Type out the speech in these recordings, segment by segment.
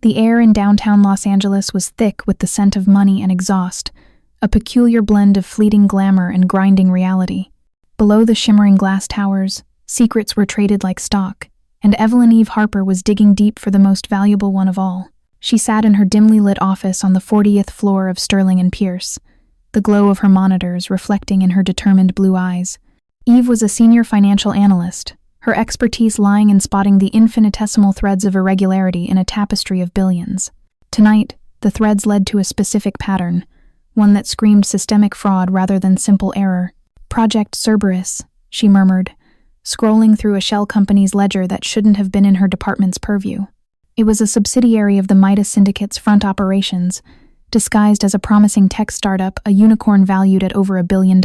The air in downtown Los Angeles was thick with the scent of money and exhaust, a peculiar blend of fleeting glamour and grinding reality. Below the shimmering glass towers, secrets were traded like stock, and Evelyn Harper was digging deep for the most valuable one of all. She sat in her dimly lit office on the 40th floor of Sterling and Pierce, the glow of her monitors reflecting in her determined blue eyes. Eve was a senior financial analyst, her expertise lying in spotting the infinitesimal threads of irregularity in a tapestry of billions. Tonight, the threads led to a specific pattern, one that screamed systemic fraud rather than simple error. "Project Cerberus," she murmured, scrolling through a shell company's ledger that shouldn't have been in her department's purview. It was a subsidiary of the Midas Syndicate's front operations, disguised as a promising tech startup, a unicorn valued at over $1 billion,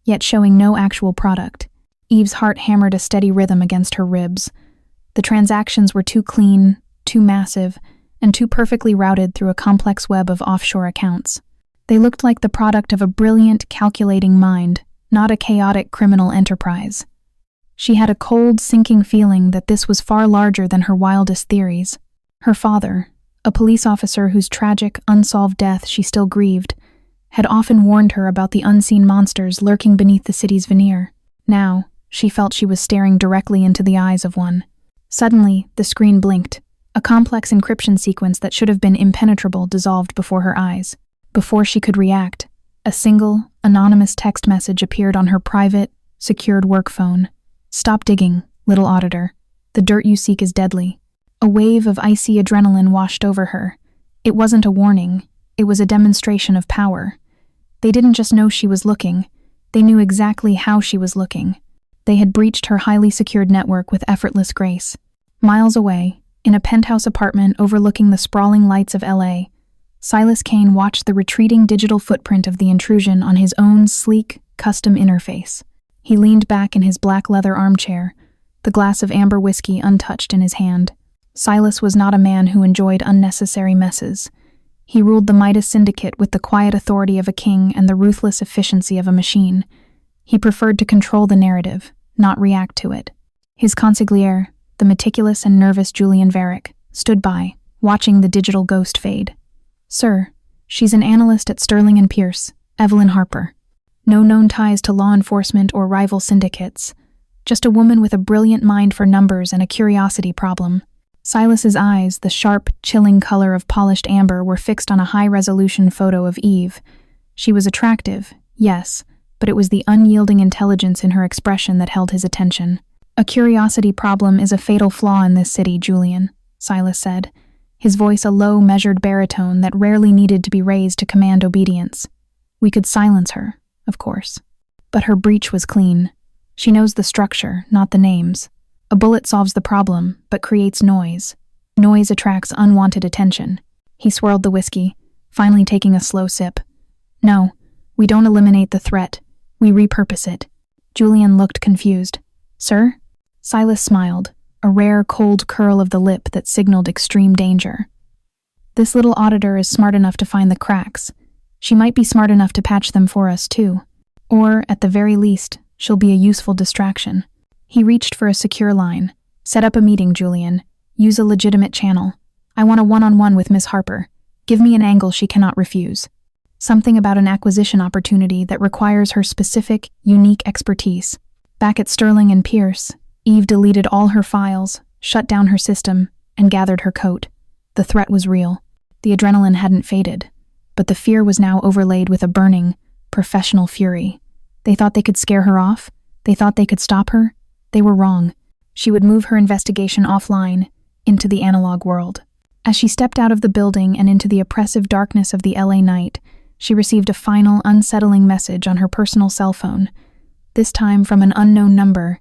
yet showing no actual product. Eve's heart hammered a steady rhythm against her ribs. The transactions were too clean, too massive, and too perfectly routed through a complex web of offshore accounts. They looked like the product of a brilliant, calculating mind, not a chaotic criminal enterprise. She had a cold, sinking feeling that this was far larger than her wildest theories. Her father, a police officer whose tragic, unsolved death she still grieved, had often warned her about the unseen monsters lurking beneath the city's veneer. Now, she felt she was staring directly into the eyes of one. Suddenly, the screen blinked. A complex encryption sequence that should have been impenetrable dissolved before her eyes. Before she could react, a single, anonymous text message appeared on her private, secured work phone. "Stop digging, little auditor. The dirt you seek is deadly." A wave of icy adrenaline washed over her. It wasn't a warning. It was a demonstration of power. They didn't just know she was looking. They knew exactly how she was looking. They had breached her highly secured network with effortless grace. Miles away, in a penthouse apartment overlooking the sprawling lights of LA, Silas Kaine watched the retreating digital footprint of the intrusion on his own sleek, custom interface. He leaned back in his black leather armchair, the glass of amber whiskey untouched in his hand. Silas was not a man who enjoyed unnecessary messes. He ruled the Midas Syndicate with the quiet authority of a king and the ruthless efficiency of a machine. He preferred to control the narrative, not react to it. His consigliere, the meticulous and nervous Julian Varick, stood by, watching the digital ghost fade. "Sir, she's an analyst at Sterling and Pierce, Evelyn Harper. No known ties to law enforcement or rival syndicates. Just a woman with a brilliant mind for numbers and a curiosity problem." Silas's eyes, the sharp, chilling color of polished amber, were fixed on a high-resolution photo of Eve. She was attractive, yes, but it was the unyielding intelligence in her expression that held his attention. "A curiosity problem is a fatal flaw in this city, Julian," Silas said, his voice a low, measured baritone that rarely needed to be raised to command obedience. "We could silence her, of course. But her breach was clean. She knows the structure, not the names. A bullet solves the problem, but creates noise. Noise attracts unwanted attention." He swirled the whiskey, finally taking a slow sip. "No, we don't eliminate the threat. We repurpose it." Julian looked confused. "Sir?" Silas smiled, a rare, cold curl of the lip that signaled extreme danger. "This little auditor is smart enough to find the cracks. She might be smart enough to patch them for us, too. Or, at the very least, she'll be a useful distraction." He reached for a secure line. "Set up a meeting, Julian. Use a legitimate channel. I want a one-on-one with Miss Harper. Give me an angle she cannot refuse. Something about an acquisition opportunity that requires her specific, unique expertise." Back at Sterling and Pierce, Eve deleted all her files, shut down her system, and gathered her coat. The threat was real. The adrenaline hadn't faded, but the fear was now overlaid with a burning, professional fury. They thought they could scare her off. They thought they could stop her. They were wrong. She would move her investigation offline, into the analog world. As she stepped out of the building and into the oppressive darkness of the LA night, she received a final, unsettling message on her personal cell phone, this time from an unknown number.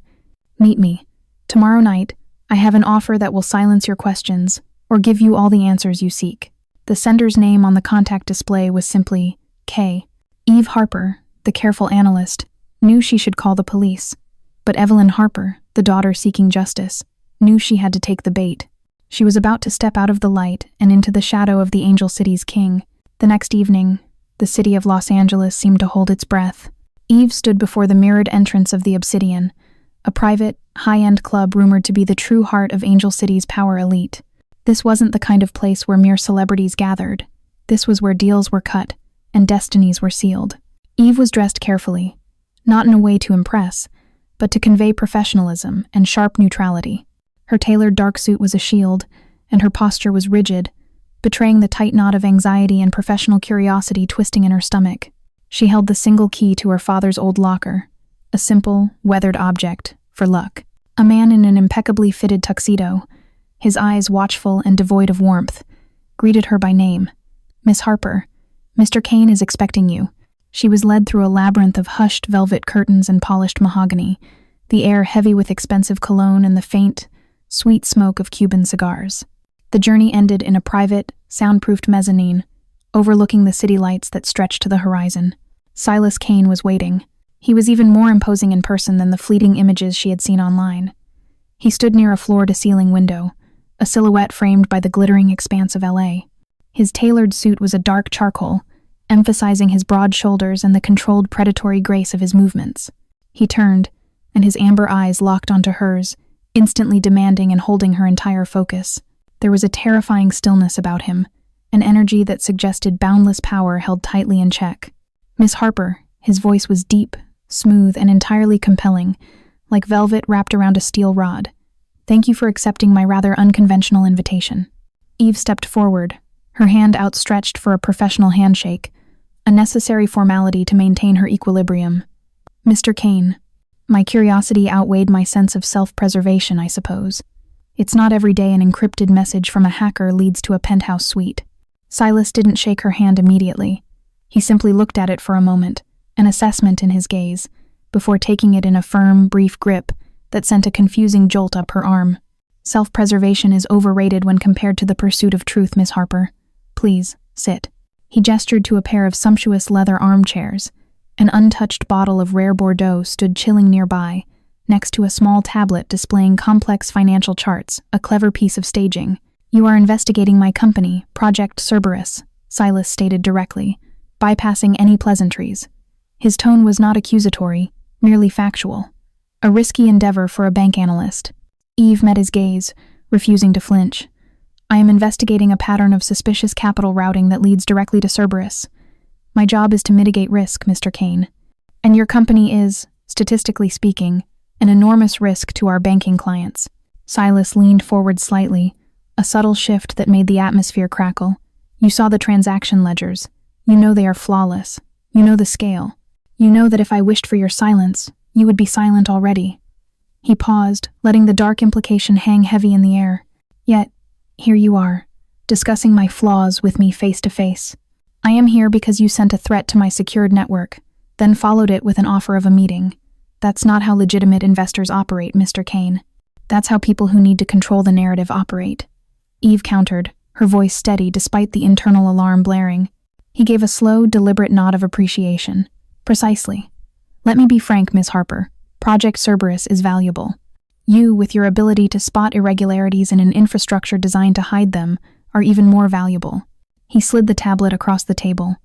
"Meet me. Tomorrow night, I have an offer that will silence your questions, or give you all the answers you seek." The sender's name on the contact display was simply K. Eve Harper, the careful analyst, knew she should call the police. But Evelyn Harper, the daughter seeking justice, knew she had to take the bait. She was about to step out of the light and into the shadow of the Angel City's king. The next evening, the city of Los Angeles seemed to hold its breath. Eve stood before the mirrored entrance of the Obsidian, a private, high-end club rumored to be the true heart of Angel City's power elite. This wasn't the kind of place where mere celebrities gathered. This was where deals were cut and destinies were sealed. Eve was dressed carefully, not in a way to impress, but to convey professionalism and sharp neutrality. Her tailored dark suit was a shield, and her posture was rigid, betraying the tight knot of anxiety and professional curiosity twisting in her stomach. She held the single key to her father's old locker, a simple, weathered object for luck. A man in an impeccably fitted tuxedo, his eyes watchful and devoid of warmth, greeted her by name. "Miss Harper, Mr. Kaine is expecting you." She was led through a labyrinth of hushed velvet curtains and polished mahogany, the air heavy with expensive cologne and the faint, sweet smoke of Cuban cigars. The journey ended in a private, soundproofed mezzanine, overlooking the city lights that stretched to the horizon. Silas Kaine was waiting. He was even more imposing in person than the fleeting images she had seen online. He stood near a floor-to-ceiling window, a silhouette framed by the glittering expanse of LA. His tailored suit was a dark charcoal, emphasizing his broad shoulders and the controlled predatory grace of his movements. He turned, and his amber eyes locked onto hers, instantly demanding and holding her entire focus. There was a terrifying stillness about him, an energy that suggested boundless power held tightly in check. "Miss Harper," his voice was deep, smooth, and entirely compelling, like velvet wrapped around a steel rod. "Thank you for accepting my rather unconventional invitation." Eve stepped forward, her hand outstretched for a professional handshake, a necessary formality to maintain her equilibrium. "Mr. Kaine, my curiosity outweighed my sense of self-preservation, I suppose. It's not every day an encrypted message from a hacker leads to a penthouse suite." Silas didn't shake her hand immediately. He simply looked at it for a moment, an assessment in his gaze, before taking it in a firm, brief grip that sent a confusing jolt up her arm. "Self-preservation is overrated when compared to the pursuit of truth, Miss Harper. Please, sit." He gestured to a pair of sumptuous leather armchairs. An untouched bottle of rare Bordeaux stood chilling nearby, next to a small tablet displaying complex financial charts, a clever piece of staging. "You are investigating my company, Project Cerberus," Silas stated directly, bypassing any pleasantries. His tone was not accusatory, merely factual. A risky endeavor for a bank analyst. Eve met his gaze, refusing to flinch. "I am investigating a pattern of suspicious capital routing that leads directly to Cerberus. My job is to mitigate risk, Mr. Kaine. And your company is, statistically speaking, an enormous risk to our banking clients." Silas leaned forward slightly, a subtle shift that made the atmosphere crackle. "You saw the transaction ledgers. You know they are flawless. You know the scale. You know that if I wished for your silence, you would be silent already." He paused, letting the dark implication hang heavy in the air. "Yet, here you are, discussing my flaws with me face to face. I am here because you sent a threat to my secured network, then followed it with an offer of a meeting. That's not how legitimate investors operate, Mr. Kaine. That's how people who need to control the narrative operate." Eve countered, her voice steady despite the internal alarm blaring. He gave a slow, deliberate nod of appreciation. "Precisely. Let me be frank, Miss Harper. Project Cerberus is valuable. You, with your ability to spot irregularities in an infrastructure designed to hide them, are even more valuable." He slid the tablet across the table.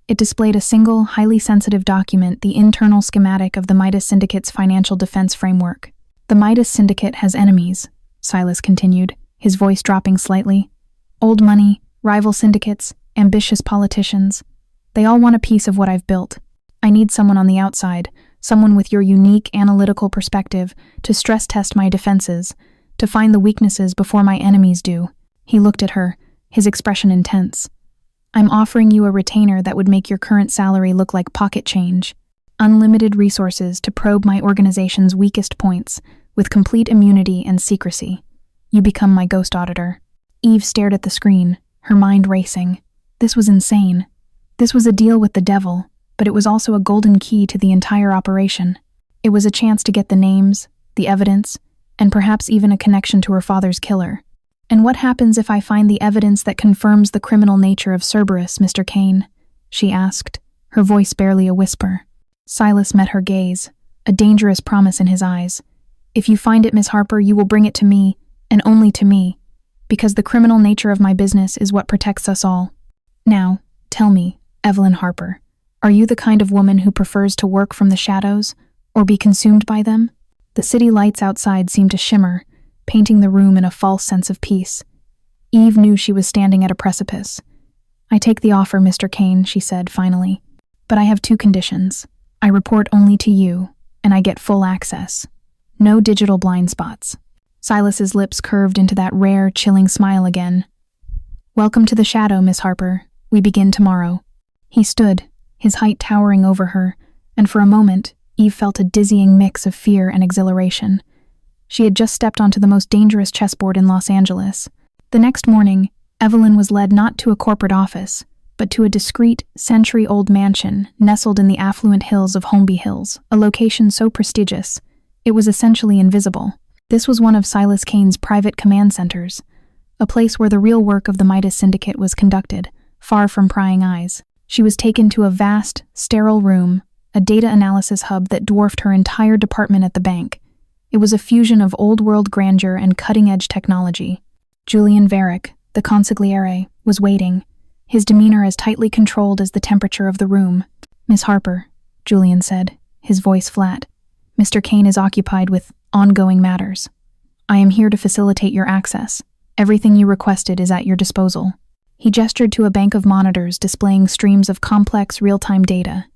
It displayed a single, highly sensitive document, the internal schematic of the Midas Syndicate's financial defense framework. "The Midas Syndicate has enemies," Silas continued, his voice dropping slightly. "Old money, rival syndicates, ambitious politicians. They all want a piece of what I've built. I need someone on the outside, someone with your unique analytical perspective, to stress test my defenses, to find the weaknesses before my enemies do." He looked at her, his expression intense. "I'm offering you a retainer that would make your current salary look like pocket change. Unlimited resources to probe my organization's weakest points, with complete immunity and secrecy. You become my Ghost Auditor." Eve stared at the screen, her mind racing. This was insane. This was a deal with the devil, but it was also a golden key to the entire operation. It was a chance to get the names, the evidence, and perhaps even a connection to her father's killer. "And what happens if I find the evidence that confirms the criminal nature of Cerberus, Mr. Kaine?" she asked, her voice barely a whisper. Silas met her gaze, a dangerous promise in his eyes. "If you find it, Miss Harper, you will bring it to me, and only to me, because the criminal nature of my business is what protects us all. Now, tell me, Evelyn Harper, are you the kind of woman who prefers to work from the shadows, or be consumed by them?" The city lights outside seemed to shimmer, painting the room in a false sense of peace. Eve knew she was standing at a precipice. "I take the offer, Mr. Kaine," she said finally. "But I have two conditions. I report only to you, and I get full access. No digital blind spots." Silas's lips curved into that rare, chilling smile again. "Welcome to the shadow, Miss Harper. We begin tomorrow." He stood, his height towering over her, and for a moment, Eve felt a dizzying mix of fear and exhilaration. She had just stepped onto the most dangerous chessboard in Los Angeles. The next morning, Evelyn was led not to a corporate office, but to a discreet, century-old mansion nestled in the affluent hills of Holmby Hills, a location so prestigious, it was essentially invisible. This was one of Silas Kaine's private command centers, a place where the real work of the Midas Syndicate was conducted, far from prying eyes. She was taken to a vast, sterile room, a data analysis hub that dwarfed her entire department at the bank. It was a fusion of old-world grandeur and cutting-edge technology. Julian Varick, the consigliere, was waiting, his demeanor as tightly controlled as the temperature of the room. "Miss Harper," Julian said, his voice flat, "Mr. Kaine is occupied with ongoing matters. I am here to facilitate your access. Everything you requested is at your disposal." He gestured to a bank of monitors displaying streams of complex real-time data.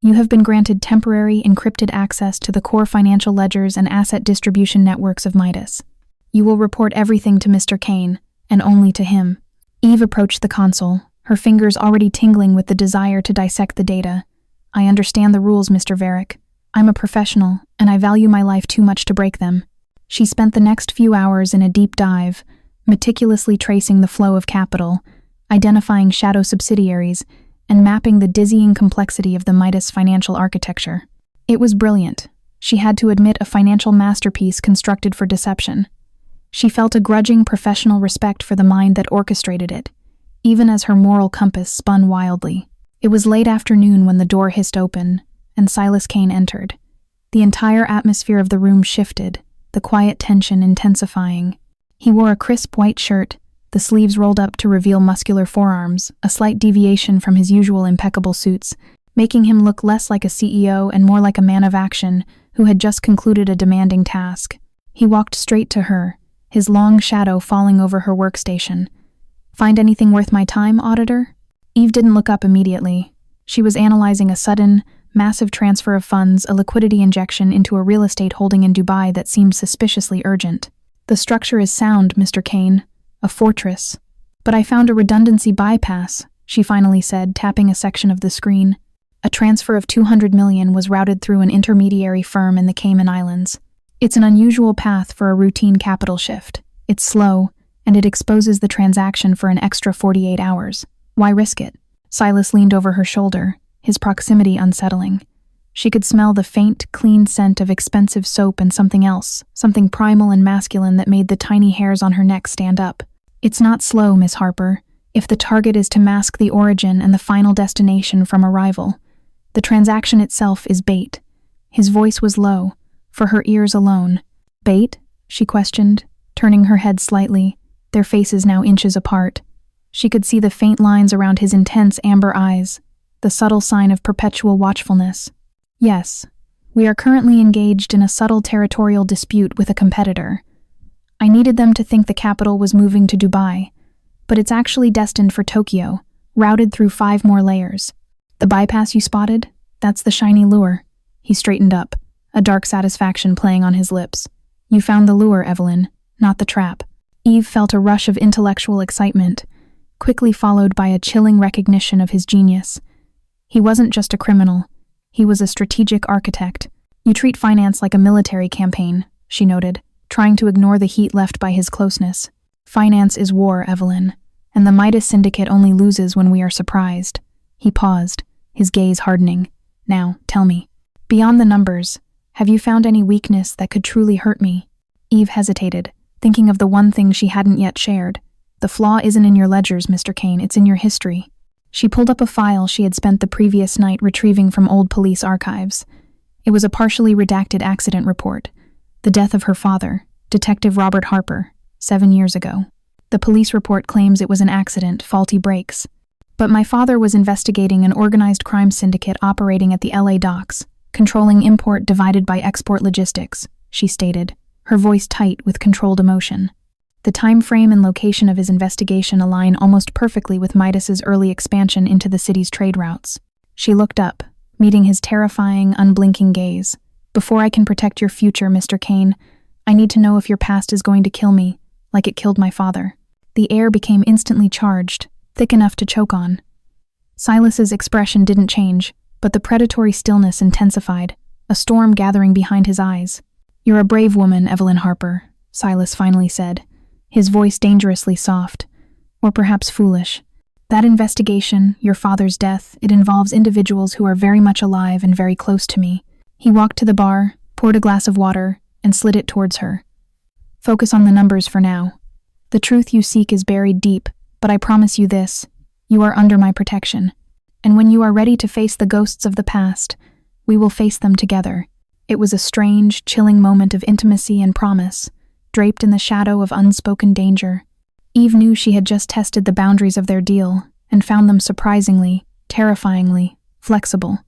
"You have been granted temporary encrypted access to the core financial ledgers and asset distribution networks of Midas. You will report everything to Mr. Kaine, and only to him." Eve approached the console, her fingers already tingling with the desire to dissect the data. "I understand the rules, Mr. Varick. I'm a professional, and I value my life too much to break them." She spent the next few hours in a deep dive, meticulously tracing the flow of capital, identifying shadow subsidiaries, and mapping the dizzying complexity of the Midas financial architecture. It was brilliant. She had to admit, a financial masterpiece constructed for deception. She felt a grudging professional respect for the mind that orchestrated it, even as her moral compass spun wildly. It was late afternoon when the door hissed open, and Silas Kaine entered. The entire atmosphere of the room shifted, the quiet tension intensifying. He wore a crisp white shirt, the sleeves rolled up to reveal muscular forearms, a slight deviation from his usual impeccable suits, making him look less like a CEO and more like a man of action who had just concluded a demanding task. He walked straight to her, his long shadow falling over her workstation. "Find anything worth my time, Auditor?" Eve didn't look up immediately. She was analyzing a sudden, massive transfer of funds, a liquidity injection into a real estate holding in Dubai that seemed suspiciously urgent. "The structure is sound, Mr. Kaine. A fortress. But I found a redundancy bypass," she finally said, tapping a section of the screen. A transfer of $200 million was routed through an intermediary firm in the Cayman Islands. "It's an unusual path for a routine capital shift. It's slow, and it exposes the transaction for an extra 48 hours. Why risk it?" Silas leaned over her shoulder, his proximity unsettling. She could smell the faint, clean scent of expensive soap and something else, something primal and masculine that made the tiny hairs on her neck stand up. "It's not slow, Miss Harper, if the target is to mask the origin and the final destination from arrival. The transaction itself is bait." His voice was low, for her ears alone. "Bait?" she questioned, turning her head slightly, their faces now inches apart. She could see the faint lines around his intense amber eyes, the subtle sign of perpetual watchfulness. "Yes, we are currently engaged in a subtle territorial dispute with a competitor. I needed them to think the capital was moving to Dubai, but it's actually destined for Tokyo, routed through 5 more layers. The bypass you spotted? That's the shiny lure." He straightened up, a dark satisfaction playing on his lips. "You found the lure, Evelyn, not the trap." Eve felt a rush of intellectual excitement, quickly followed by a chilling recognition of his genius. He wasn't just a criminal, he was a strategic architect. "You treat finance like a military campaign," she noted, trying to ignore the heat left by his closeness. "Finance is war, Evelyn, and the Midas Syndicate only loses when we are surprised." He paused, his gaze hardening. "Now, tell me, beyond the numbers, have you found any weakness that could truly hurt me?" Eve hesitated, thinking of the one thing she hadn't yet shared. "The flaw isn't in your ledgers, Mr. Kaine, it's in your history." She pulled up a file she had spent the previous night retrieving from old police archives. It was a partially redacted accident report. The death of her father, Detective Robert Harper, 7 years ago. The police report claims it was an accident, faulty brakes. "But my father was investigating an organized crime syndicate operating at the LA docks, controlling import divided by export logistics," she stated, her voice tight with controlled emotion. The time frame and location of his investigation align almost perfectly with Midas's early expansion into the city's trade routes. She looked up, meeting his terrifying, unblinking gaze. Before I can protect your future, Mr. Kaine, I need to know if your past is going to kill me, like it killed my father. The air became instantly charged, thick enough to choke on. Silas's expression didn't change, but the predatory stillness intensified, a storm gathering behind his eyes. You're a brave woman, Evelyn Harper, Silas finally said, his voice dangerously soft, or perhaps foolish. That investigation, your father's death, it involves individuals who are very much alive and very close to me. He walked to the bar, poured a glass of water, and slid it towards her. Focus on the numbers for now. The truth you seek is buried deep, but I promise you this, you are under my protection. And when you are ready to face the ghosts of the past, we will face them together. It was a strange, chilling moment of intimacy and promise, draped in the shadow of unspoken danger. Eve knew she had just tested the boundaries of their deal and found them surprisingly, terrifyingly, flexible.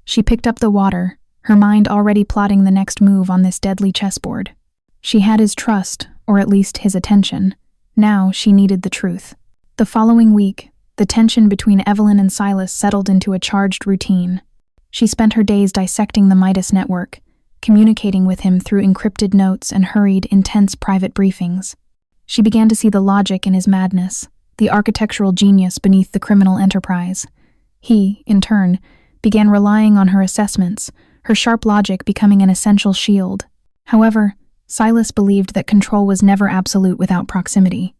She picked up the water, her mind already plotting the next move on this deadly chessboard. She had his trust, or at least his attention. Now she needed the truth. The following week, the tension between Evelyn and Silas settled into a charged routine. She spent her days dissecting the Midas network, communicating with him through encrypted notes and hurried, intense private briefings. She began to see the logic in his madness, the architectural genius beneath the criminal enterprise. He, in turn, began relying on her assessments, her sharp logic becoming an essential shield. However, Silas believed that control was never absolute without proximity.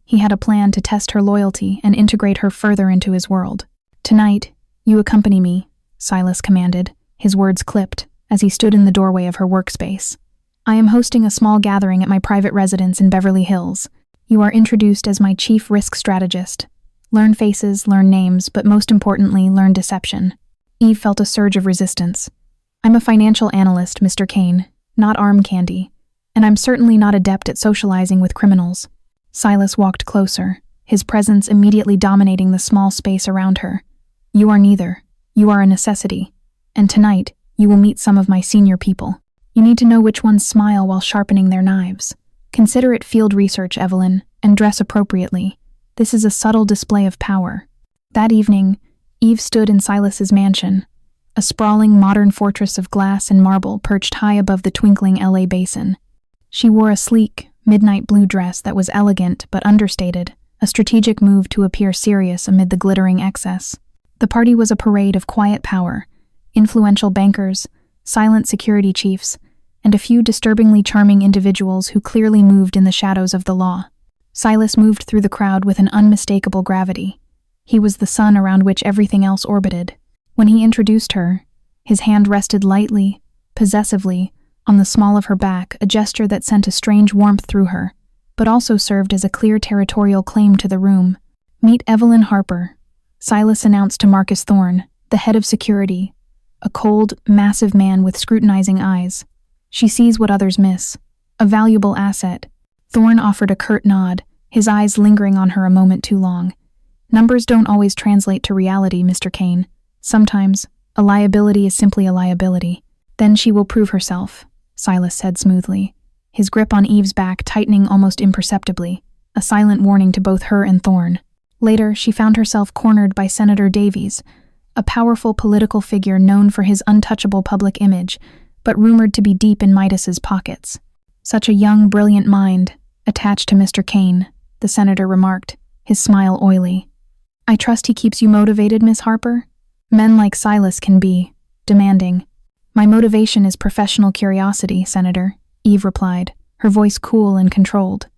He had a plan to test her loyalty and integrate her further into his world. Tonight, you accompany me, Silas commanded, his words clipped, as he stood in the doorway of her workspace. I am hosting a small gathering at my private residence in Beverly Hills. You are introduced as my chief risk strategist. Learn faces, learn names, but most importantly, learn deception. Eve felt a surge of resistance. I'm a financial analyst, Mr. Kaine, not arm candy, and I'm certainly not adept at socializing with criminals. Silas walked closer, his presence immediately dominating the small space around her. You are neither. You are a necessity. And tonight, you will meet some of my senior people. You need to know which ones smile while sharpening their knives. Consider it field research, Evelyn, and dress appropriately. This is a subtle display of power. That evening, Eve stood in Silas's mansion, a sprawling modern fortress of glass and marble perched high above the twinkling LA basin. She wore a sleek, midnight blue dress that was elegant but understated, a strategic move to appear serious amid the glittering excess. The party was a parade of quiet power, influential bankers, silent security chiefs, and a few disturbingly charming individuals who clearly moved in the shadows of the law. Silas moved through the crowd with an unmistakable gravity. He was the sun around which everything else orbited. When he introduced her, his hand rested lightly, possessively, on the small of her back, a gesture that sent a strange warmth through her, but also served as a clear territorial claim to the room. Meet Evelyn Harper, Silas announced to Marcus Thorne, the head of security, a cold, massive man with scrutinizing eyes. She sees what others miss, a valuable asset. Thorne offered a curt nod, his eyes lingering on her a moment too long. Numbers don't always translate to reality, Mr. Kaine. Sometimes, a liability is simply a liability. Then she will prove herself, Silas said smoothly, his grip on Eve's back tightening almost imperceptibly, a silent warning to both her and Thorne. Later, she found herself cornered by Senator Davies, a powerful political figure known for his untouchable public image, but rumored to be deep in Midas's pockets. Such a young, brilliant mind, attached to Mr. Kaine, the senator remarked, his smile oily. I trust he keeps you motivated, Miss Harper? Men like Silas can be demanding. My motivation is professional curiosity, Senator, Eve replied, her voice cool and controlled.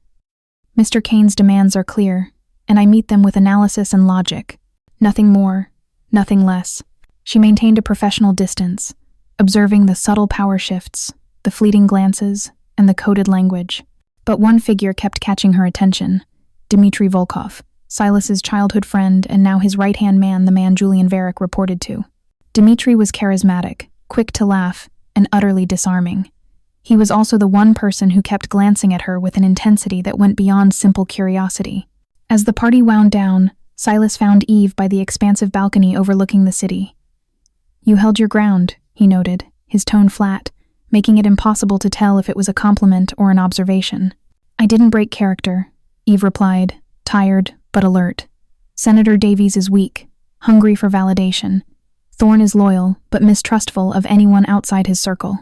Mr. Kaine's demands are clear, and I meet them with analysis and logic. Nothing more, nothing less. She maintained a professional distance, observing the subtle power shifts, the fleeting glances, and the coded language. But one figure kept catching her attention, Dmitry Volkov, Silas's childhood friend and now his right-hand man, the man Julian Varick reported to. Dmitry was charismatic, quick to laugh, and utterly disarming. He was also the one person who kept glancing at her with an intensity that went beyond simple curiosity. As the party wound down, Silas found Eve by the expansive balcony overlooking the city. You held your ground, he noted, his tone flat, making it impossible to tell if it was a compliment or an observation. I didn't break character, Eve replied, tired but alert. Senator Davies is weak, hungry for validation. Thorne is loyal but mistrustful of anyone outside his circle.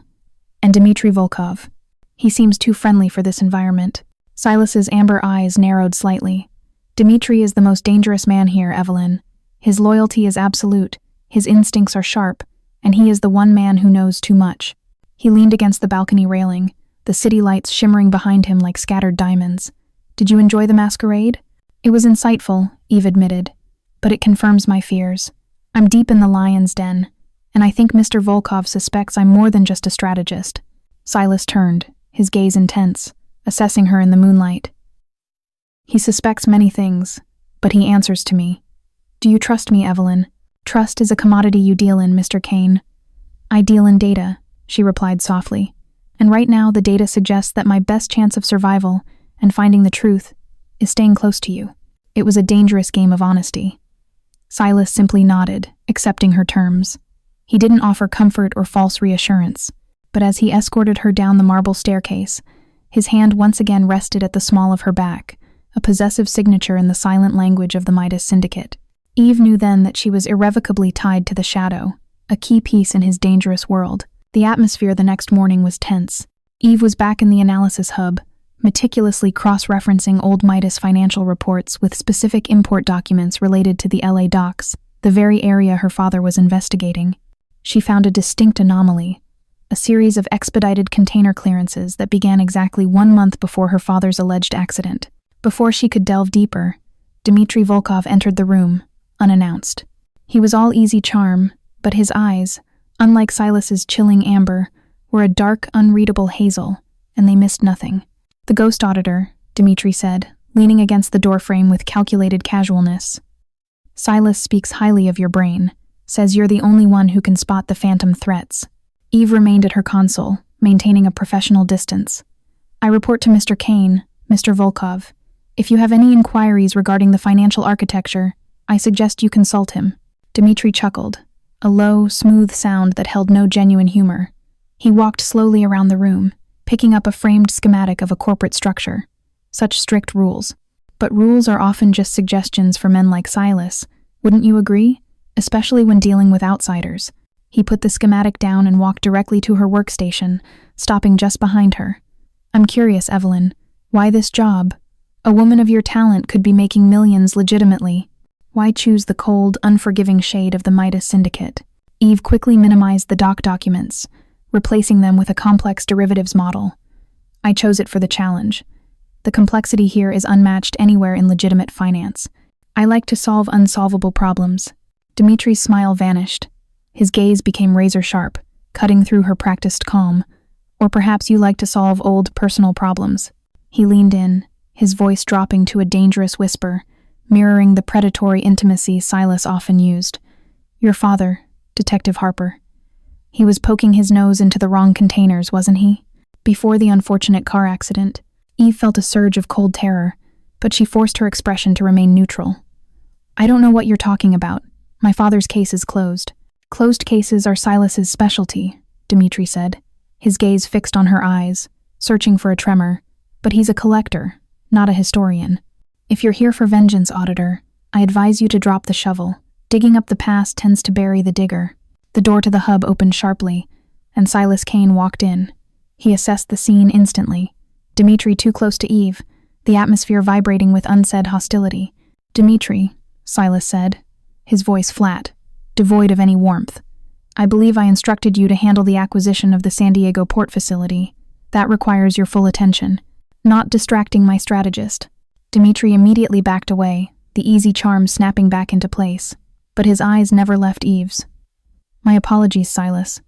And Dmitry Volkov. He seems too friendly for this environment. Silas's amber eyes narrowed slightly. Dmitry is the most dangerous man here, Evelyn. His loyalty is absolute, his instincts are sharp, and he is the one man who knows too much. He leaned against the balcony railing, the city lights shimmering behind him like scattered diamonds. Did you enjoy the masquerade? It was insightful, Eve admitted, but it confirms my fears. I'm deep in the lion's den, and I think Mr. Volkov suspects I'm more than just a strategist. Silas turned, his gaze intense, assessing her in the moonlight. He suspects many things, but he answers to me. Do you trust me, Evelyn? Trust is a commodity you deal in, Mr. Kaine. I deal in data, she replied softly. And right now the data suggests that my best chance of survival and finding the truth is staying close to you. It was a dangerous game of honesty. Silas simply nodded, accepting her terms. He didn't offer comfort or false reassurance, but as he escorted her down the marble staircase, his hand once again rested at the small of her back, a possessive signature in the silent language of the Midas Syndicate. Eve knew then that she was irrevocably tied to the shadow, a key piece in his dangerous world. The atmosphere the next morning was tense. Eve was back in the analysis hub, meticulously cross-referencing old Midas financial reports with specific import documents related to the LA docks, the very area her father was investigating. She found a distinct anomaly, a series of expedited container clearances that began exactly 1 month before her father's alleged accident. Before she could delve deeper, Dmitry Volkov entered the room, unannounced. He was all easy charm, but his eyes, unlike Silas's chilling amber, were a dark, unreadable hazel, and they missed nothing. The Ghost Auditor, Dmitry said, leaning against the doorframe with calculated casualness. Silas speaks highly of your brain, says you're the only one who can spot the phantom threats. Eve remained at her console, maintaining a professional distance. I report to Mr. Kaine, Mr. Volkov. If you have any inquiries regarding the financial architecture, I suggest you consult him. Dmitry chuckled, a low, smooth sound that held no genuine humor. He walked slowly around the room, picking up a framed schematic of a corporate structure. Such strict rules. But rules are often just suggestions for men like Silas. Wouldn't you agree? Especially when dealing with outsiders. He put the schematic down and walked directly to her workstation, stopping just behind her. I'm curious, Evelyn. Why this job? A woman of your talent could be making millions legitimately. Why choose the cold, unforgiving shade of the Midas Syndicate? Eve quickly minimized the doc documents, replacing them with a complex derivatives model. I chose it for the challenge. The complexity here is unmatched anywhere in legitimate finance. I like to solve unsolvable problems. Dmitry's smile vanished. His gaze became razor-sharp, cutting through her practiced calm. Or perhaps you like to solve old personal problems. He leaned in, his voice dropping to a dangerous whisper, mirroring the predatory intimacy Silas often used. Your father, Detective Harper. He was poking his nose into the wrong containers, wasn't he? Before the unfortunate car accident, Eve felt a surge of cold terror, but she forced her expression to remain neutral. I don't know what you're talking about. My father's case is closed. Closed cases are Silas's specialty, Dmitry said, his gaze fixed on her eyes, searching for a tremor. But he's a collector, not a historian. If you're here for vengeance, Auditor, I advise you to drop the shovel. Digging up the past tends to bury the digger. The door to the hub opened sharply, and Silas Kaine walked in. He assessed the scene instantly. Dmitry too close to Eve, the atmosphere vibrating with unsaid hostility. Dmitry, Silas said, his voice flat, devoid of any warmth. I believe I instructed you to handle the acquisition of the San Diego port facility. That requires your full attention. Not distracting my strategist. Dmitry immediately backed away, the easy charm snapping back into place. But his eyes never left Eve's. My apologies, Silas.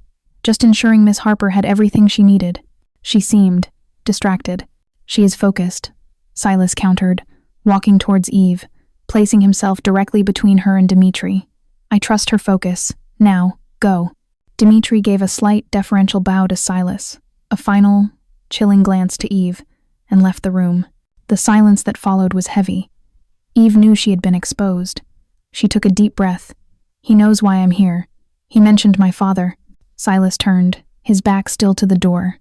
Just ensuring Miss Harper had everything she needed. She seemed distracted. She is focused, Silas countered, walking towards Eve, placing himself directly between her and Dmitry. I trust her focus. Now, go. Dmitry gave a slight deferential bow to Silas, a final, chilling glance to Eve, and left the room. The silence that followed was heavy. Eve knew she had been exposed. She took a deep breath. He knows why I'm here. He mentioned my father. Silas turned, his back still to the door.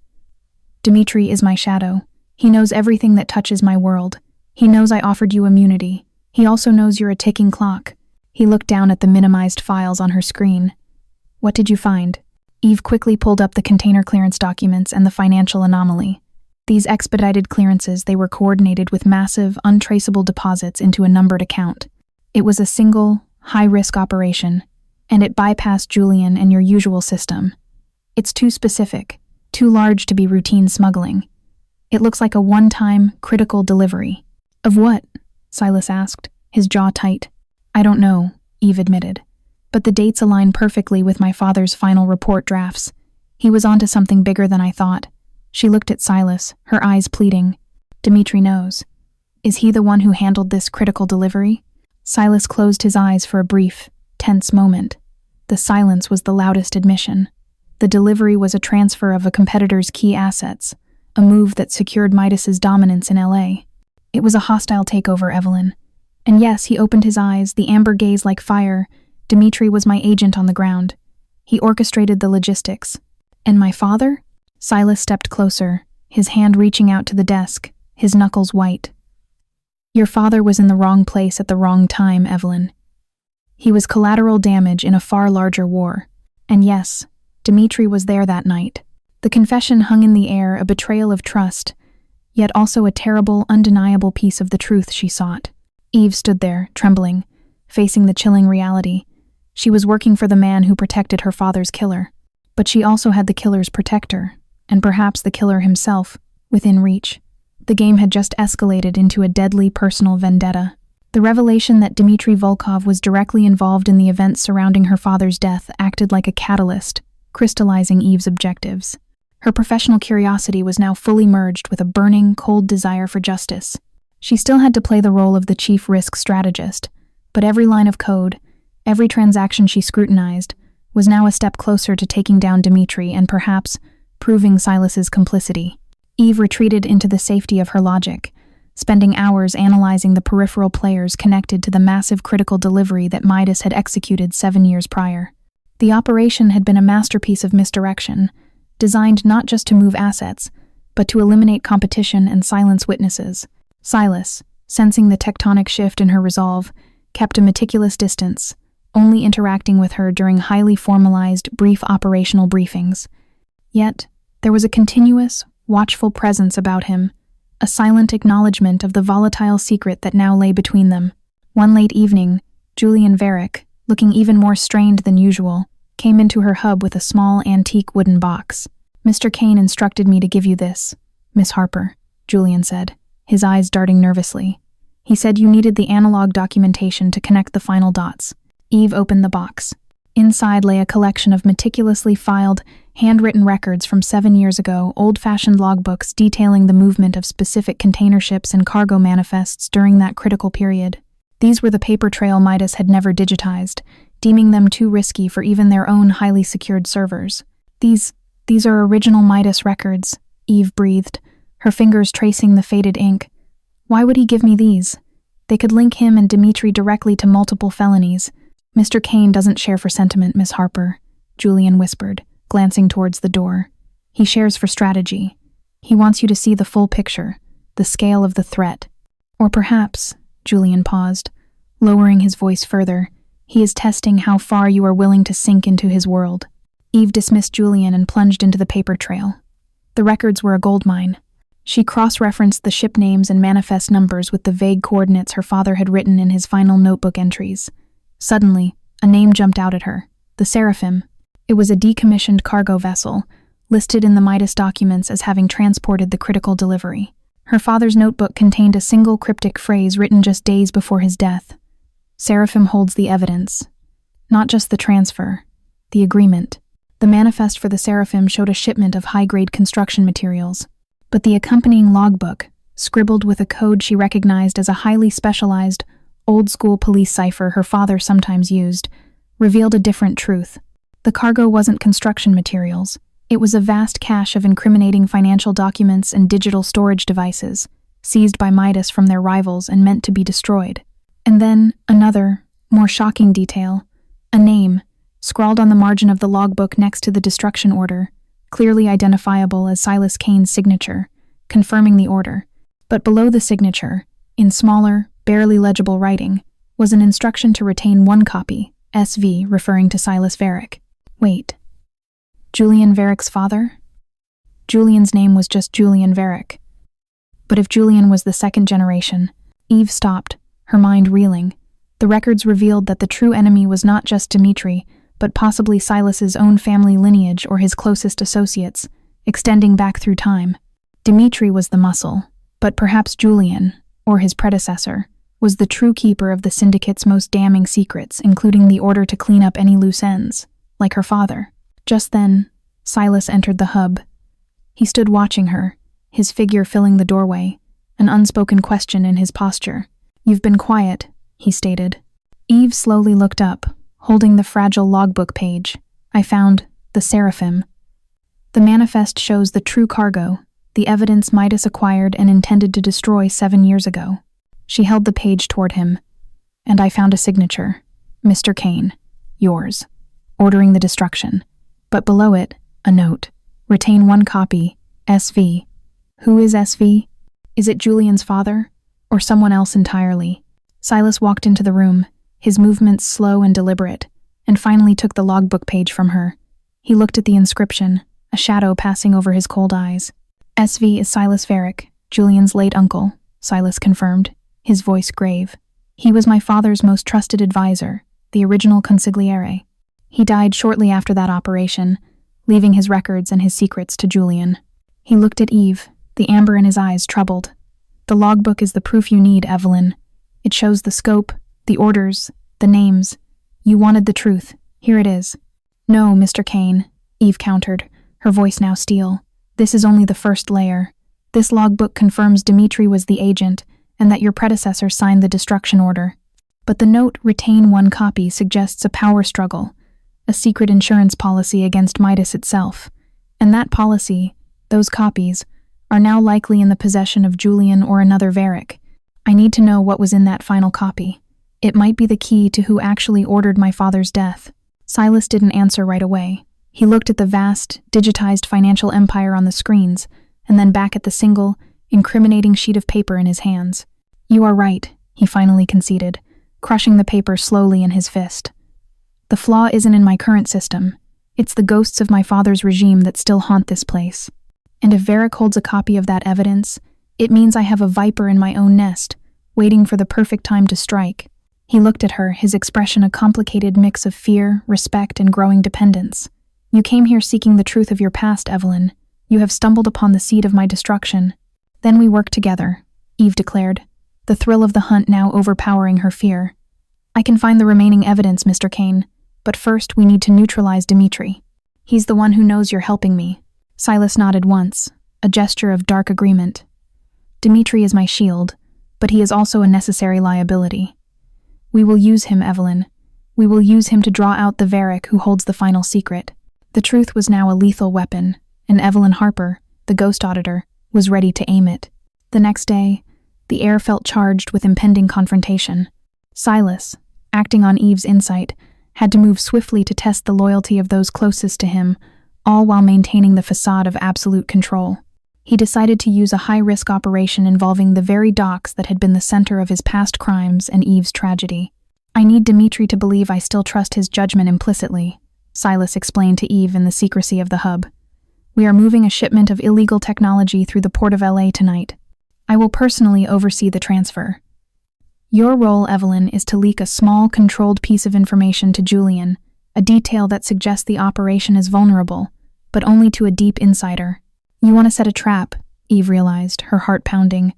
Dmitry is my shadow. He knows everything that touches my world. He knows I offered you immunity. He also knows you're a ticking clock." He looked down at the minimized files on her screen. "What did you find?" Eve quickly pulled up the container clearance documents and the financial anomaly. These expedited clearances, they were coordinated with massive, untraceable deposits into a numbered account. It was a single, high-risk operation, and it bypassed Julian and your usual system. It's too specific, too large to be routine smuggling. It looks like a one-time, critical delivery. "Of what?" Silas asked, his jaw tight. "I don't know," Eve admitted. "But the dates align perfectly with my father's final report drafts. He was onto something bigger than I thought." She looked at Silas, her eyes pleading. "Dimitri knows. Is he the one who handled this critical delivery?" Silas closed his eyes for a brief, tense moment. The silence was the loudest admission. The delivery was a transfer of a competitor's key assets, a move that secured Midas's dominance in LA. It was a hostile takeover, Evelyn. And yes, he opened his eyes, the amber gaze like fire. Dimitri was my agent on the ground. He orchestrated the logistics. And my father? Silas stepped closer, his hand reaching out to the desk, his knuckles white. "Your father was in the wrong place at the wrong time, Evelyn. He was collateral damage in a far larger war. And yes, Dimitri was there that night." The confession hung in the air, a betrayal of trust, yet also a terrible, undeniable piece of the truth she sought. Eve stood there, trembling, facing the chilling reality. She was working for the man who protected her father's killer, but she also had the killer's protector, and perhaps the killer himself, within reach. The game had just escalated into a deadly personal vendetta. The revelation that Dmitry Volkov was directly involved in the events surrounding her father's death acted like a catalyst, crystallizing Eve's objectives. Her professional curiosity was now fully merged with a burning, cold desire for justice. She still had to play the role of the chief risk strategist, but every line of code, every transaction she scrutinized, was now a step closer to taking down Dmitry and perhaps proving Silas's complicity. Eve retreated into the safety of her logic, spending hours analyzing the peripheral players connected to the massive critical delivery that Midas had executed 7 years prior. The operation had been a masterpiece of misdirection, designed not just to move assets, but to eliminate competition and silence witnesses. Silas, sensing the tectonic shift in her resolve, kept a meticulous distance, only interacting with her during highly formalized, brief operational briefings. Yet, there was a continuous, watchful presence about him, a silent acknowledgement of the volatile secret that now lay between them. One late evening, Julian Varick, looking even more strained than usual, came into her hub with a small, antique wooden box. "Mr. Kaine instructed me to give you this, Miss Harper," Julian said, his eyes darting nervously. "He said you needed the analog documentation to connect the final dots." Eve opened the box. Inside lay a collection of meticulously filed, handwritten records from 7 years ago, old-fashioned logbooks detailing the movement of specific container ships and cargo manifests during that critical period. These were the paper trail Midas had never digitized, deeming them too risky for even their own highly secured servers. These are original Midas records," Eve breathed, her fingers tracing the faded ink. "Why would he give me these? They could link him and Dmitry directly to multiple felonies." "Mr. Kaine doesn't share for sentiment, Miss Harper," Julian whispered, glancing towards the door. "He shares for strategy. He wants you to see the full picture, the scale of the threat. Or perhaps," Julian paused, lowering his voice further, "he is testing how far you are willing to sink into his world." Eve dismissed Julian and plunged into the paper trail. The records were a goldmine. She cross-referenced the ship names and manifest numbers with the vague coordinates her father had written in his final notebook entries. Suddenly, a name jumped out at her: the Seraphim. It was a decommissioned cargo vessel, listed in the Midas documents as having transported the critical delivery. Her father's notebook contained a single cryptic phrase written just days before his death: "Seraphim holds the evidence." Not just the transfer, the agreement. The manifest for the Seraphim showed a shipment of high-grade construction materials, but the accompanying logbook, scribbled with a code she recognized as a highly specialized, old-school police cipher her father sometimes used, revealed a different truth. The cargo wasn't construction materials. It was a vast cache of incriminating financial documents and digital storage devices, seized by Midas from their rivals and meant to be destroyed. And then, another, more shocking detail: a name, scrawled on the margin of the logbook next to the destruction order, clearly identifiable as Silas Kaine's signature, confirming the order. But below the signature, in smaller, barely legible writing, was an instruction to retain one copy, SV, referring to Silas Varick. Wait. Julian Varick's father? Julian's name was just Julian Varick. But if Julian was the second generation, Eve stopped, her mind reeling. The records revealed that the true enemy was not just Dimitri, but possibly Silas's own family lineage or his closest associates, extending back through time. Dimitri was the muscle, but perhaps Julian, or his predecessor, was the true keeper of the Syndicate's most damning secrets, including the order to clean up any loose ends, like her father. Just then, Silas entered the hub. He stood watching her, his figure filling the doorway, an unspoken question in his posture. "You've been quiet," he stated. Eve slowly looked up, holding the fragile logbook page. "I found the Seraphim. The manifest shows the true cargo, the evidence Midas acquired and intended to destroy 7 years ago." She held the page toward him. "And I found a signature. Mr. Kaine. Yours. Ordering the destruction. But below it, a note. Retain one copy. SV. Who is SV? Is it Julian's father? Or someone else entirely?" Silas walked into the room, his movements slow and deliberate, and finally took the logbook page from her. He looked at the inscription, a shadow passing over his cold eyes. "SV is Silas Varick, Julian's late uncle," Silas confirmed, his voice grave. "He was my father's most trusted advisor, the original consigliere. He died shortly after that operation, leaving his records and his secrets to Julian." He looked at Eve, the amber in his eyes troubled. "The logbook is the proof you need, Evelyn. It shows the scope, the orders, the names. You wanted the truth. Here it is." "No, Mr. Kaine," Eve countered, her voice now steel. "This is only the first layer. This logbook confirms Dimitri was the agent and that your predecessor signed the destruction order. But the note, retain one copy, suggests a power struggle, a secret insurance policy against Midas itself. And that policy, those copies, are now likely in the possession of Julian or another Varick. I need to know what was in that final copy. It might be the key to who actually ordered my father's death." Silas didn't answer right away. He looked at the vast, digitized financial empire on the screens, and then back at the single, incriminating sheet of paper in his hands. "You are right," he finally conceded, crushing the paper slowly in his fist. "The flaw isn't in my current system. It's the ghosts of my father's regime that still haunt this place. And if Varick holds a copy of that evidence, it means I have a viper in my own nest, waiting for the perfect time to strike." He looked at her, his expression a complicated mix of fear, respect, and growing dependence. "You came here seeking the truth of your past, Evelyn. You have stumbled upon the seed of my destruction." "Then we work together," Eve declared, the thrill of the hunt now overpowering her fear. "I can find the remaining evidence, Mr. Kaine, but first we need to neutralize Dimitri. He's the one who knows you're helping me." Silas nodded once, a gesture of dark agreement. "Dimitri is my shield, but he is also a necessary liability. We will use him, Evelyn. We will use him to draw out the Varick who holds the final secret." The truth was now a lethal weapon, and Evelyn Harper, the Ghost Auditor, was ready to aim it. The next day, the air felt charged with impending confrontation. Silas, acting on Eve's insight, had to move swiftly to test the loyalty of those closest to him, all while maintaining the facade of absolute control. He decided to use a high-risk operation involving the very docks that had been the center of his past crimes and Eve's tragedy. "I need Dimitri to believe I still trust his judgment implicitly," Silas explained to Eve in the secrecy of the hub. "We are moving a shipment of illegal technology through the port of LA tonight. I will personally oversee the transfer. Your role, Evelyn, is to leak a small, controlled piece of information to Julian, a detail that suggests the operation is vulnerable, but only to a deep insider. You want to set a trap," Eve realized, her heart pounding.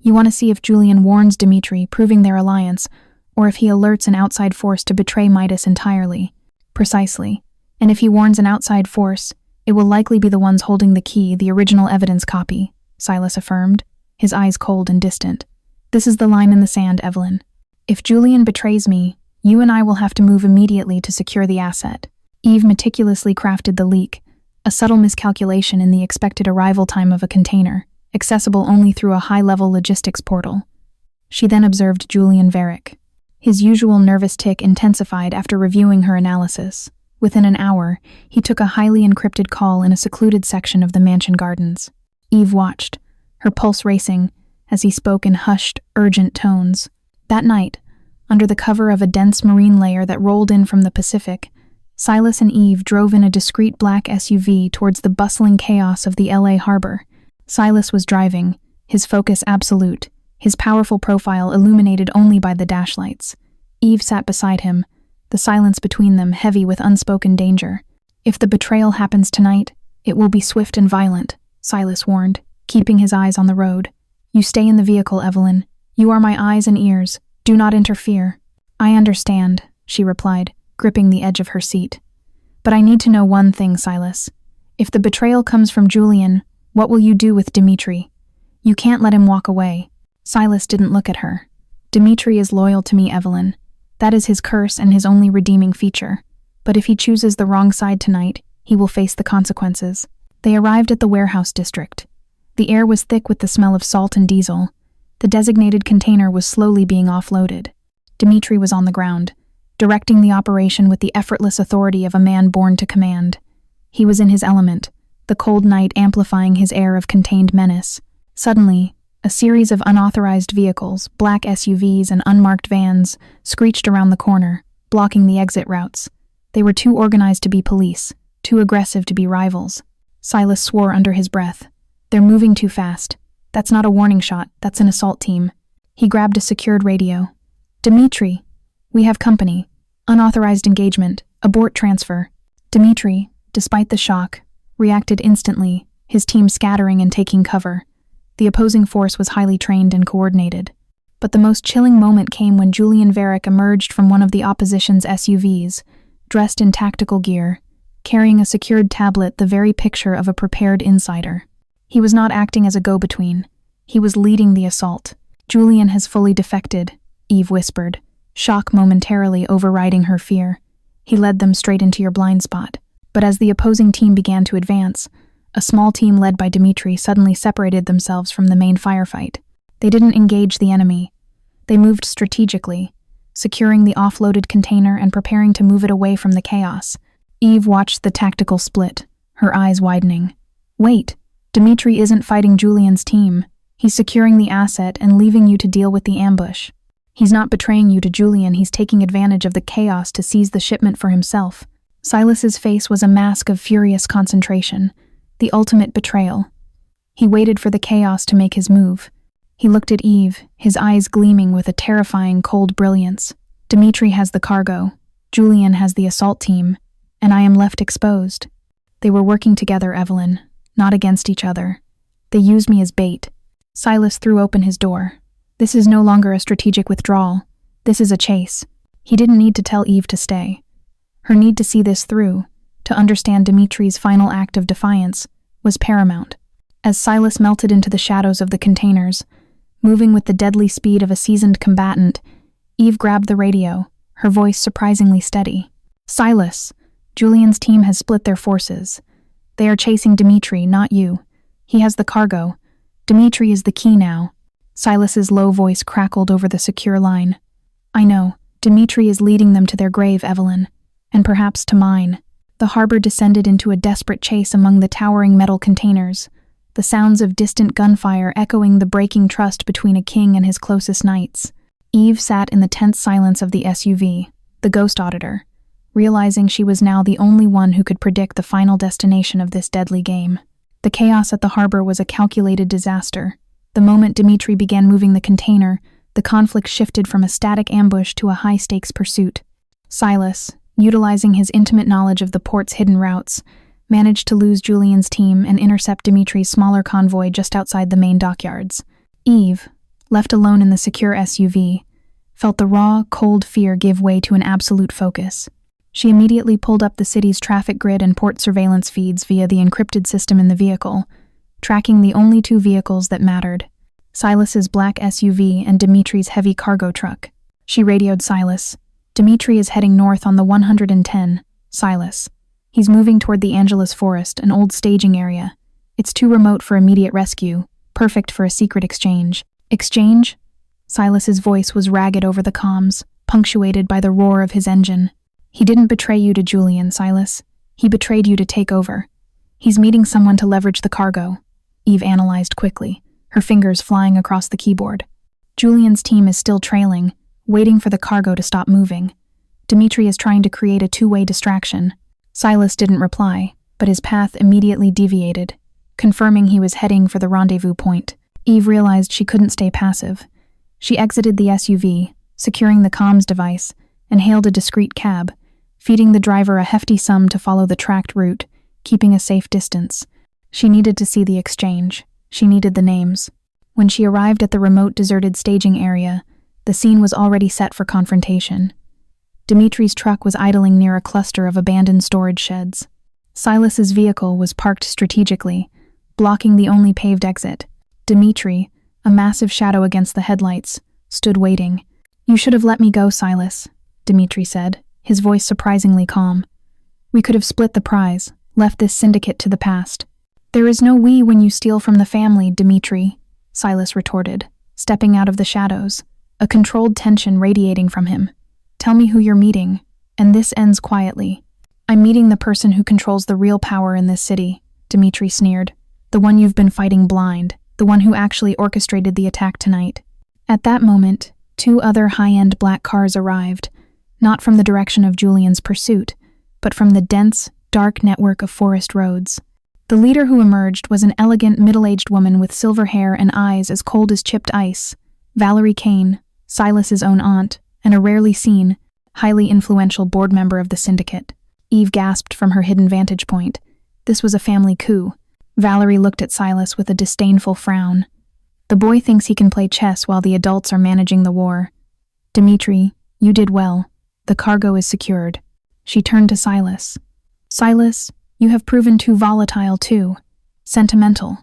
"You want to see if Julian warns Dimitri, proving their alliance, or if he alerts an outside force to betray Midas entirely." "Precisely. And if he warns an outside force, it will likely be the ones holding the key, the original evidence copy," Silas affirmed, his eyes cold and distant. "This is the line in the sand, Evelyn. If Julian betrays me, you and I will have to move immediately to secure the asset." Eve meticulously crafted the leak, a subtle miscalculation in the expected arrival time of a container, accessible only through a high-level logistics portal. She then observed Julian Varick. His usual nervous tic intensified after reviewing her analysis. Within an hour, he took a highly encrypted call in a secluded section of the mansion gardens. Eve watched, her pulse racing as he spoke in hushed, urgent tones. That night, under the cover of a dense marine layer that rolled in from the Pacific, Silas and Eve drove in a discreet black SUV towards the bustling chaos of the LA harbor. Silas was driving, his focus absolute, his powerful profile illuminated only by the dashlights. Eve sat beside him, the silence between them heavy with unspoken danger. "If the betrayal happens tonight, it will be swift and violent," Silas warned, keeping his eyes on the road. "You stay in the vehicle, Evelyn. You are my eyes and ears. Do not interfere." "I understand," she replied, gripping the edge of her seat. "But I need to know one thing, Silas. If the betrayal comes from Julian, what will you do with Dimitri? You can't let him walk away." Silas didn't look at her. "Dimitri is loyal to me, Evelyn. That is his curse and his only redeeming feature. But if he chooses the wrong side tonight, he will face the consequences." They arrived at the warehouse district. The air was thick with the smell of salt and diesel. The designated container was slowly being offloaded. Dimitri was on the ground, directing the operation with the effortless authority of a man born to command. He was in his element, the cold night amplifying his air of contained menace. Suddenly, a series of unauthorized vehicles, black SUVs and unmarked vans, screeched around the corner, blocking the exit routes. They were too organized to be police, too aggressive to be rivals. Silas swore under his breath. "They're moving too fast. That's not a warning shot, that's an assault team." He grabbed a secured radio. "Dimitri, we have company. Unauthorized engagement. Abort transfer." Dimitri, despite the shock, reacted instantly, his team scattering and taking cover. The opposing force was highly trained and coordinated. But the most chilling moment came when Julian Varick emerged from one of the opposition's SUVs, dressed in tactical gear, carrying a secured tablet, the very picture of a prepared insider. He was not acting as a go-between. He was leading the assault. "Julian has fully defected," Eve whispered, shock momentarily overriding her fear. "He led them straight into your blind spot." But as the opposing team began to advance, a small team led by Dimitri suddenly separated themselves from the main firefight. They didn't engage the enemy. They moved strategically, securing the offloaded container and preparing to move it away from the chaos. Eve watched the tactical split, her eyes widening. "Wait, Dimitri isn't fighting Julian's team. He's securing the asset and leaving you to deal with the ambush. He's not betraying you to Julian, he's taking advantage of the chaos to seize the shipment for himself." Silas's face was a mask of furious concentration, the ultimate betrayal. He waited for the chaos to make his move. He looked at Eve, his eyes gleaming with a terrifying cold brilliance. "Dimitri has the cargo, Julian has the assault team, and I am left exposed. They were working together, Evelyn, not against each other. They used me as bait." Silas threw open his door. "This is no longer a strategic withdrawal. This is a chase." He didn't need to tell Eve to stay. Her need to see this through, to understand Dimitri's final act of defiance, was paramount. As Silas melted into the shadows of the containers, moving with the deadly speed of a seasoned combatant, Eve grabbed the radio, her voice surprisingly steady. "Silas, Julian's team has split their forces. They are chasing Dimitri, not you. He has the cargo. Dimitri is the key now." Silas's low voice crackled over the secure line. "I know. Dimitri is leading them to their grave, Evelyn. And perhaps to mine." The harbor descended into a desperate chase among the towering metal containers, the sounds of distant gunfire echoing the breaking trust between a king and his closest knights. Eve sat in the tense silence of the SUV, the Ghost Auditor, realizing she was now the only one who could predict the final destination of this deadly game. The chaos at the harbor was a calculated disaster. The moment Dimitri began moving the container, the conflict shifted from a static ambush to a high-stakes pursuit. Silas, utilizing his intimate knowledge of the port's hidden routes, managed to lose Julian's team and intercept Dimitri's smaller convoy just outside the main dockyards. Eve, left alone in the secure SUV, felt the raw, cold fear give way to an absolute focus. She immediately pulled up the city's traffic grid and port surveillance feeds via the encrypted system in the vehicle, tracking the only two vehicles that mattered: Silas's black SUV and Dimitri's heavy cargo truck. She radioed Silas. "Dimitri is heading north on the 110, Silas. He's moving toward the Angelus Forest, an old staging area. It's too remote for immediate rescue, perfect for a secret exchange." "Exchange?" Silas's voice was ragged over the comms, punctuated by the roar of his engine. "He didn't betray you to Julian, Silas. He betrayed you to take over. He's meeting someone to leverage the cargo," Eve analyzed quickly, her fingers flying across the keyboard. Julian's team is still trailing, waiting for the cargo to stop moving. Dimitri is trying to create a two-way distraction. Silas didn't reply, but his path immediately deviated, confirming he was heading for the rendezvous point. Eve realized she couldn't stay passive. She exited the SUV, securing the comms device, and hailed a discreet cab, feeding the driver a hefty sum to follow the tracked route, keeping a safe distance. She needed to see the exchange. She needed the names. When she arrived at the remote deserted staging area, the scene was already set for confrontation. Dimitri's truck was idling near a cluster of abandoned storage sheds. Silas's vehicle was parked strategically, blocking the only paved exit. Dimitri, a massive shadow against the headlights, stood waiting. "You should have let me go, Silas," Dimitri said, his voice surprisingly calm. "We could have split the prize, left this syndicate to the past." "There is no we when you steal from the family, Dimitri," Silas retorted, stepping out of the shadows, a controlled tension radiating from him. "Tell me who you're meeting, and this ends quietly." "I'm meeting the person who controls the real power in this city," Dimitri sneered. "The one you've been fighting blind, the one who actually orchestrated the attack tonight." At that moment, 2 other high-end black cars arrived, not from the direction of Julian's pursuit, but from the dense, dark network of forest roads. The leader who emerged was an elegant, middle-aged woman with silver hair and eyes as cold as chipped ice, Valerie Kaine, Silas's own aunt, and a rarely seen, highly influential board member of the syndicate. Eve gasped from her hidden vantage point. This was a family coup. Valerie looked at Silas with a disdainful frown. "The boy thinks he can play chess while the adults are managing the war. Dimitri, you did well. The cargo is secured." She turned to Silas. "Silas, you have proven too volatile too. Sentimental.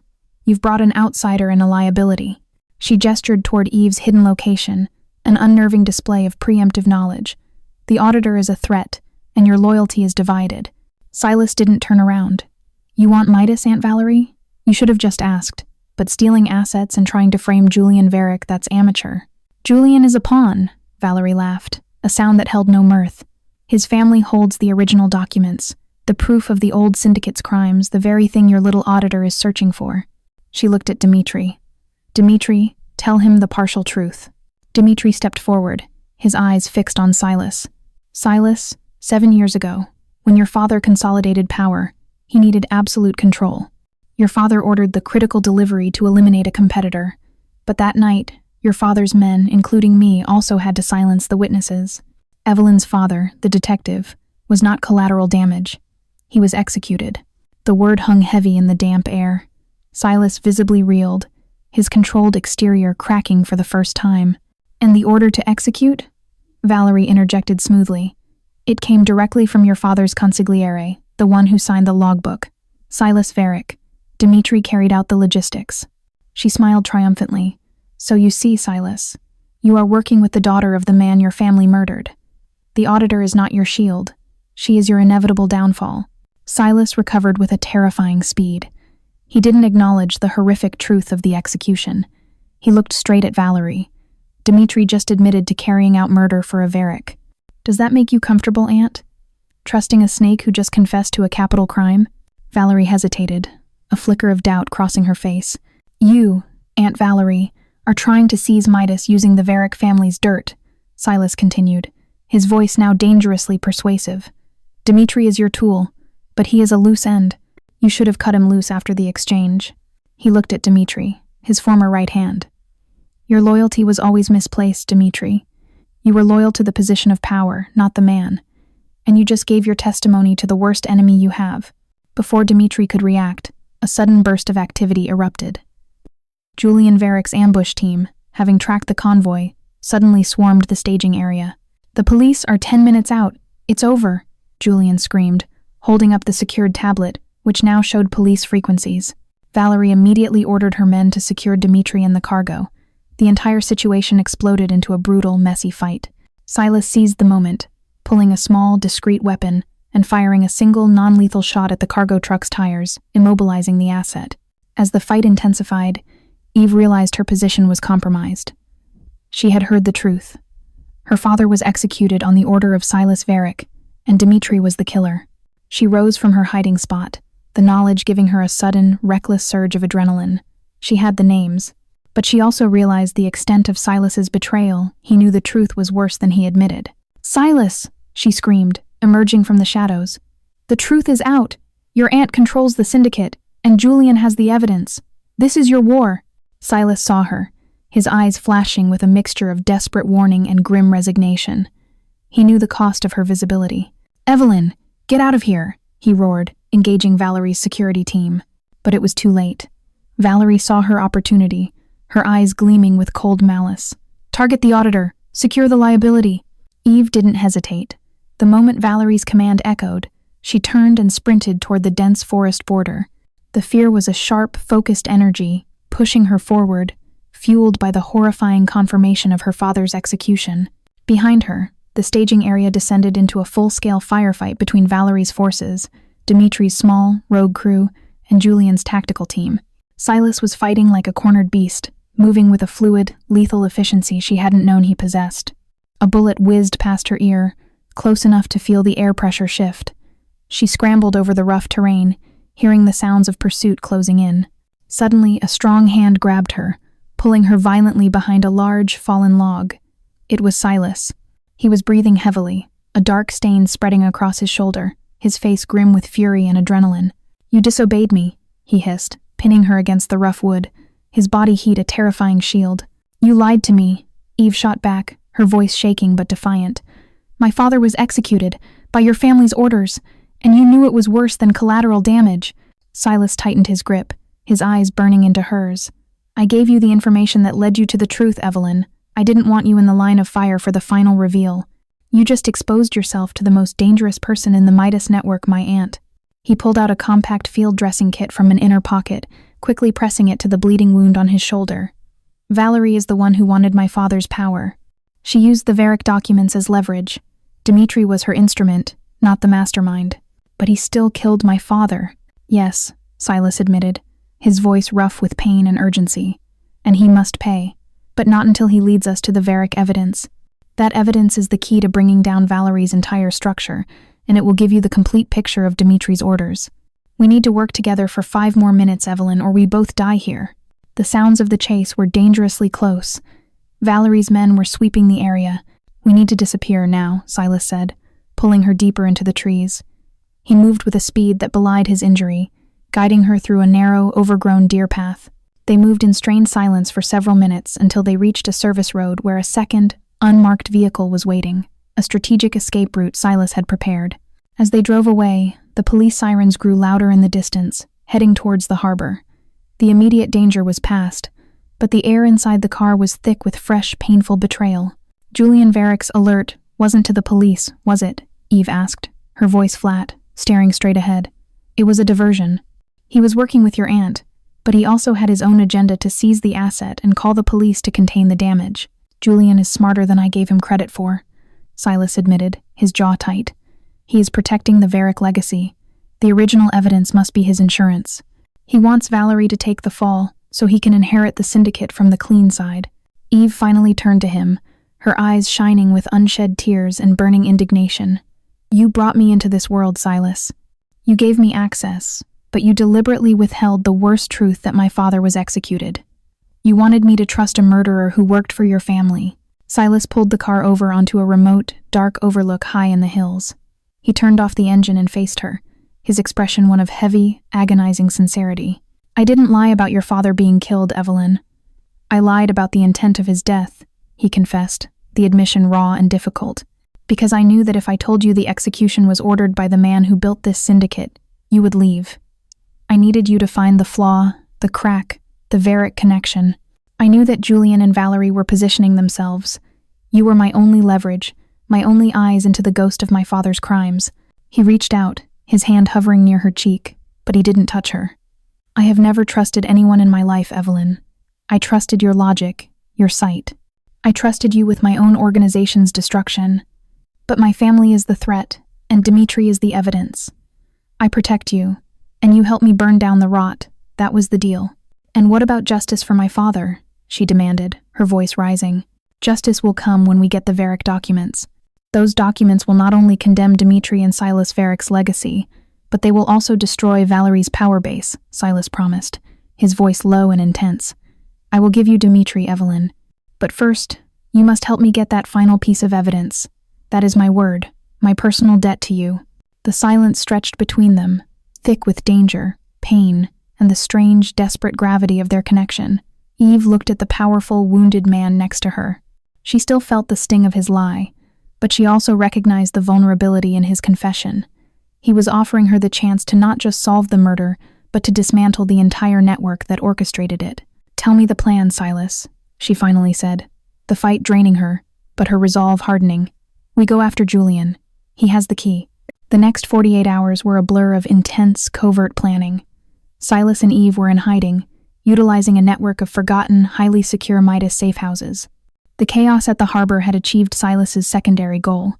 You've brought an outsider and a liability." She gestured toward Eve's hidden location, an unnerving display of preemptive knowledge. "The auditor is a threat, and your loyalty is divided." Silas didn't turn around. "You want Midas, Aunt Valerie? You should have just asked. But stealing assets and trying to frame Julian Varick, that's amateur." "Julian is a pawn," Valerie laughed, a sound that held no mirth. "His family holds the original documents, the proof of the old syndicate's crimes, the very thing your little auditor is searching for." She looked at Dimitri. "Dimitri, tell him the partial truth." Dimitri stepped forward, his eyes fixed on Silas. "Silas, 7 years ago, when your father consolidated power, he needed absolute control. Your father ordered the critical delivery to eliminate a competitor. But that night, your father's men, including me, also had to silence the witnesses. Evelyn's father, the detective, was not collateral damage. He was executed." The word hung heavy in the damp air. Silas visibly reeled, his controlled exterior cracking for the first time. "And the order to execute?" Valerie interjected smoothly. "It came directly from your father's consigliere, the one who signed the logbook. Silas Varick. Dimitri carried out the logistics." She smiled triumphantly. "So you see, Silas, you are working with the daughter of the man your family murdered. The auditor is not your shield. She is your inevitable downfall." Silas recovered with a terrifying speed. He didn't acknowledge the horrific truth of the execution. He looked straight at Valerie. "Dimitri just admitted to carrying out murder for a Varick. Does that make you comfortable, Aunt? Trusting a snake who just confessed to a capital crime?" Valerie hesitated, a flicker of doubt crossing her face. "You, Aunt Valerie, are trying to seize Midas using the Varick family's dirt," Silas continued, his voice now dangerously persuasive. "Dimitri is your tool, but he is a loose end. You should have cut him loose after the exchange." He looked at Dimitri, his former right hand. "Your loyalty was always misplaced, Dimitri. You were loyal to the position of power, not the man. And you just gave your testimony to the worst enemy you have." Before Dimitri could react, a sudden burst of activity erupted. Julian Varick's ambush team, having tracked the convoy, suddenly swarmed the staging area. "The police are 10 minutes out. It's over," Julian screamed, holding up the secured tablet, which now showed police frequencies. Valerie immediately ordered her men to secure Dimitri and the cargo. The entire situation exploded into a brutal, messy fight. Silas seized the moment, pulling a small, discreet weapon and firing a single, non-lethal shot at the cargo truck's tires, immobilizing the asset. As the fight intensified, Eve realized her position was compromised. She had heard the truth. Her father was executed on the order of Silas Varick, and Dimitri was the killer. She rose from her hiding spot, the knowledge giving her a sudden, reckless surge of adrenaline. She had the names, But she also realized the extent of Silas's betrayal. He knew the truth was worse than he admitted. "Silas!" she screamed, emerging from the shadows. "The truth is out. Your aunt controls the syndicate, and Julian has the evidence. This is your war." Silas saw her, his eyes flashing with a mixture of desperate warning and grim resignation. He knew the cost of her visibility. "Evelyn, get out of here," he roared, engaging Valerie's security team. But it was too late. Valerie saw her opportunity, her eyes gleaming with cold malice. "Target the auditor. Secure the liability." Eve didn't hesitate. The moment Valerie's command echoed, she turned and sprinted toward the dense forest border. The fear was a sharp, focused energy, pushing her forward, fueled by the horrifying confirmation of her father's execution. Behind her, the staging area descended into a full-scale firefight between Valerie's forces, Dimitri's small, rogue crew, and Julian's tactical team. Silas was fighting like a cornered beast, moving with a fluid, lethal efficiency she hadn't known he possessed. A bullet whizzed past her ear, close enough to feel the air pressure shift. She scrambled over the rough terrain, hearing the sounds of pursuit closing in. Suddenly, a strong hand grabbed her, pulling her violently behind a large, fallen log. It was Silas. He was breathing heavily, a dark stain spreading across his shoulder, his face grim with fury and adrenaline. "You disobeyed me," he hissed, pinning her against the rough wood, his body heat a terrifying shield. "You lied to me," Eve shot back, her voice shaking but defiant. "My father was executed, by your family's orders, and you knew it was worse than collateral damage." Silas tightened his grip, his eyes burning into hers. "I gave you the information that led you to the truth, Evelyn. I didn't want you in the line of fire for the final reveal. You just exposed yourself to the most dangerous person in the Midas network, my aunt." He pulled out a compact field dressing kit from an inner pocket, quickly pressing it to the bleeding wound on his shoulder. "Valerie is the one who wanted my father's power. She used the Varick documents as leverage. Dimitri was her instrument, not the mastermind. But he still killed my father." "Yes," Silas admitted, his voice rough with pain and urgency. "And he must pay. But not until he leads us to the Varick evidence. That evidence is the key to bringing down Valerie's entire structure, and it will give you the complete picture of Dimitri's orders. We need to work together for 5 more minutes, Evelyn, or we both die here." The sounds of the chase were dangerously close. Valerie's men were sweeping the area. "We need to disappear now," Silas said, pulling her deeper into the trees. He moved with a speed that belied his injury, guiding her through a narrow, overgrown deer path. They moved in strained silence for several minutes until they reached a service road where a second, unmarked vehicle was waiting, a strategic escape route Silas had prepared. As they drove away, the police sirens grew louder in the distance, heading towards the harbor. The immediate danger was past, but the air inside the car was thick with fresh, painful betrayal. "Julian Varick's alert wasn't to the police, was it?" Eve asked, her voice flat, staring straight ahead. "It was a diversion. He was working with your aunt, but he also had his own agenda to seize the asset and call the police to contain the damage. Julian is smarter than I gave him credit for," Silas admitted, his jaw tight. "He is protecting the Varick legacy. The original evidence must be his insurance. He wants Valerie to take the fall, so he can inherit the syndicate from the clean side." Eve finally turned to him, her eyes shining with unshed tears and burning indignation. "You brought me into this world, Silas. You gave me access, but you deliberately withheld the worst truth that my father was executed. You wanted me to trust a murderer who worked for your family." Silas pulled the car over onto a remote, dark overlook high in the hills. He turned off the engine and faced her, his expression one of heavy, agonizing sincerity. "I didn't lie about your father being killed, Evelyn. I lied about the intent of his death," he confessed, the admission raw and difficult, "because I knew that if I told you the execution was ordered by the man who built this syndicate, you would leave. I needed you to find the flaw, the crack, the Varick connection. I knew that Julian and Valerie were positioning themselves. You were my only leverage, my only eyes into the ghost of my father's crimes." He reached out, his hand hovering near her cheek, but he didn't touch her. "I have never trusted anyone in my life, Evelyn. I trusted your logic, your sight. I trusted you with my own organization's destruction. But my family is the threat, and Dimitri is the evidence. I protect you, and you help me burn down the rot. That was the deal." "And what about justice for my father?" she demanded, her voice rising. "Justice will come when we get the Varick documents. Those documents will not only condemn Dimitri and Silas Varick's legacy, but they will also destroy Valerie's power base," Silas promised, his voice low and intense. I will give you Dimitri, Evelyn. But first, you must help me get that final piece of evidence. That is my word, my personal debt to you." The silence stretched between them, thick with danger, pain, and the strange, desperate gravity of their connection. Eve looked at the powerful, wounded man next to her. She still felt the sting of his lie, but she also recognized the vulnerability in his confession. He was offering her the chance to not just solve the murder, but to dismantle the entire network that orchestrated it. "Tell me the plan, Silas," she finally said, the fight draining her, but her resolve hardening. "We go after Julian. He has the key." The next 48 hours were a blur of intense, covert planning. Silas and Eve were in hiding, utilizing a network of forgotten, highly secure Midas safe houses. The chaos at the harbor had achieved Silas's secondary goal.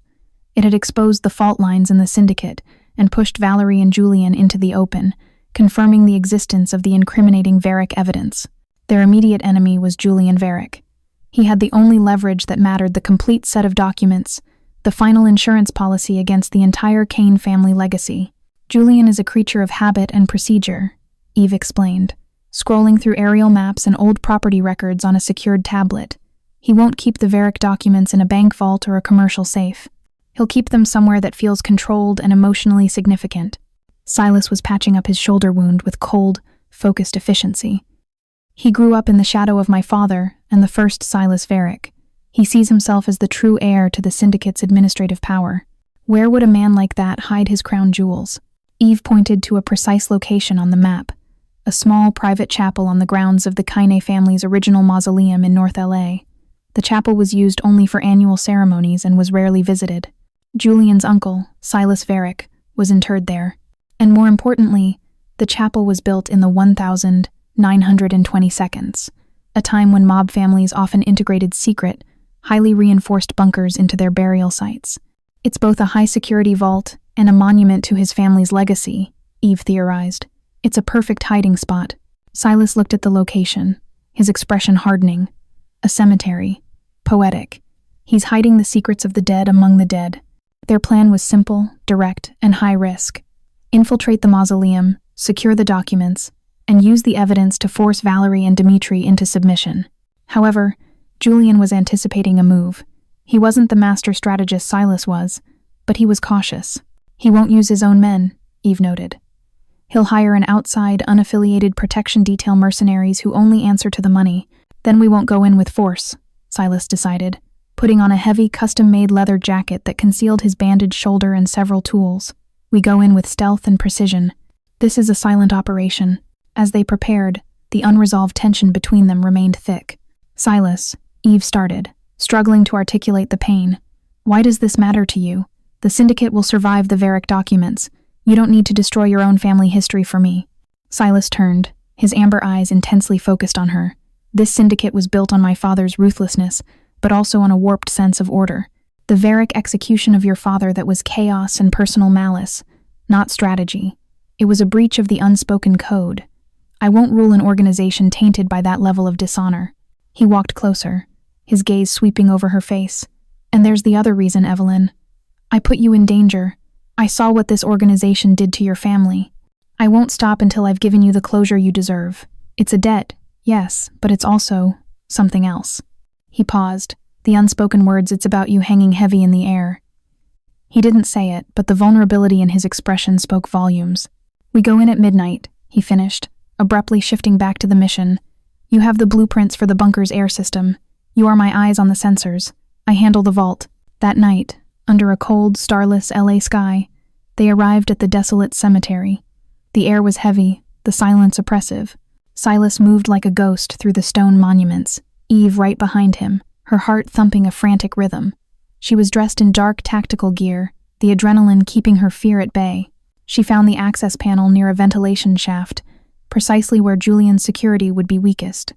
It had exposed the fault lines in the syndicate and pushed Valerie and Julian into the open, confirming the existence of the incriminating Varric evidence. Their immediate enemy was Julian Varric. He had the only leverage that mattered: the complete set of documents, the final insurance policy against the entire Kaine family legacy. "Julian is a creature of habit and procedure," Eve explained, scrolling through aerial maps and old property records on a secured tablet. "He won't keep the Varric documents in a bank vault or a commercial safe. He'll keep them somewhere that feels controlled and emotionally significant." Silas was patching up his shoulder wound with cold, focused efficiency. "He grew up in the shadow of my father and the first Silas Varric. He sees himself as the true heir to the Syndicate's administrative power. Where would a man like that hide his crown jewels?" Eve pointed to a precise location on the map, a small private chapel on the grounds of the Kaine family's original mausoleum in North LA. The chapel was used only for annual ceremonies and was rarely visited. Julian's uncle, Silas Varric, was interred there. And more importantly, the chapel was built in the 1922, a time when mob families often integrated secret, highly reinforced bunkers into their burial sites. "It's both a high-security vault and a monument to his family's legacy," Eve theorized. "It's a perfect hiding spot." Silas looked at the location, his expression hardening. A cemetery. Poetic. He's hiding the secrets of the dead among the dead. Their plan was simple, direct, and high risk. Infiltrate the mausoleum, secure the documents, and use the evidence to force Valerie and Dimitri into submission. However, Julian was anticipating a move. He wasn't the master strategist Silas was, but he was cautious. "He won't use his own men," Eve noted. "He'll hire an outside, unaffiliated protection detail mercenaries who only answer to the money. Then we won't go in with force," Silas decided, putting on a heavy, custom-made leather jacket that concealed his bandaged shoulder and several tools. "We go in with stealth and precision. This is a silent operation." As they prepared, the unresolved tension between them remained thick. "Silas," Eve started, struggling to articulate the pain. "Why does this matter to you? The Syndicate will survive the Varric documents. You don't need to destroy your own family history for me." Silas turned, his amber eyes intensely focused on her. "This Syndicate was built on my father's ruthlessness, but also on a warped sense of order. The Varric execution of your father that was chaos and personal malice, not strategy. It was a breach of the unspoken code. I won't rule an organization tainted by that level of dishonor." He walked closer, his gaze sweeping over her face. "And there's the other reason, Evelyn. I put you in danger. I saw what this organization did to your family. I won't stop until I've given you the closure you deserve. It's a debt, yes, but it's also something else." He paused, the unspoken words "it's about you" hanging heavy in the air. He didn't say it, but the vulnerability in his expression spoke volumes. "We go in at midnight," he finished, abruptly shifting back to the mission. "You have the blueprints for the bunker's air system. You are my eyes on the sensors. I handle the vault." That night, under a cold, starless LA sky, they arrived at the desolate cemetery. The air was heavy, the silence oppressive. Silas moved like a ghost through the stone monuments, Eve right behind him, her heart thumping a frantic rhythm. She was dressed in dark tactical gear, the adrenaline keeping her fear at bay. She found the access panel near a ventilation shaft, precisely where Julian's security would be weakest.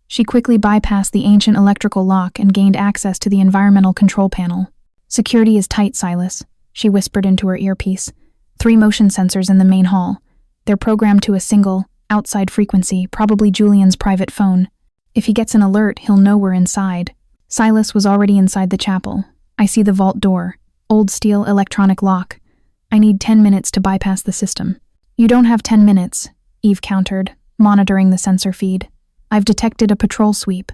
She quickly bypassed the ancient electrical lock and gained access to the environmental control panel. "Security is tight, Silas," she whispered into her earpiece. 3 motion sensors in the main hall. They're programmed to a single, outside frequency, probably Julian's private phone. If he gets an alert, he'll know we're inside." Silas was already inside the chapel. "I see the vault door. Old steel electronic lock. I need 10 minutes to bypass the system." "You don't have 10 minutes," Eve countered, monitoring the sensor feed. I've detected a patrol sweep.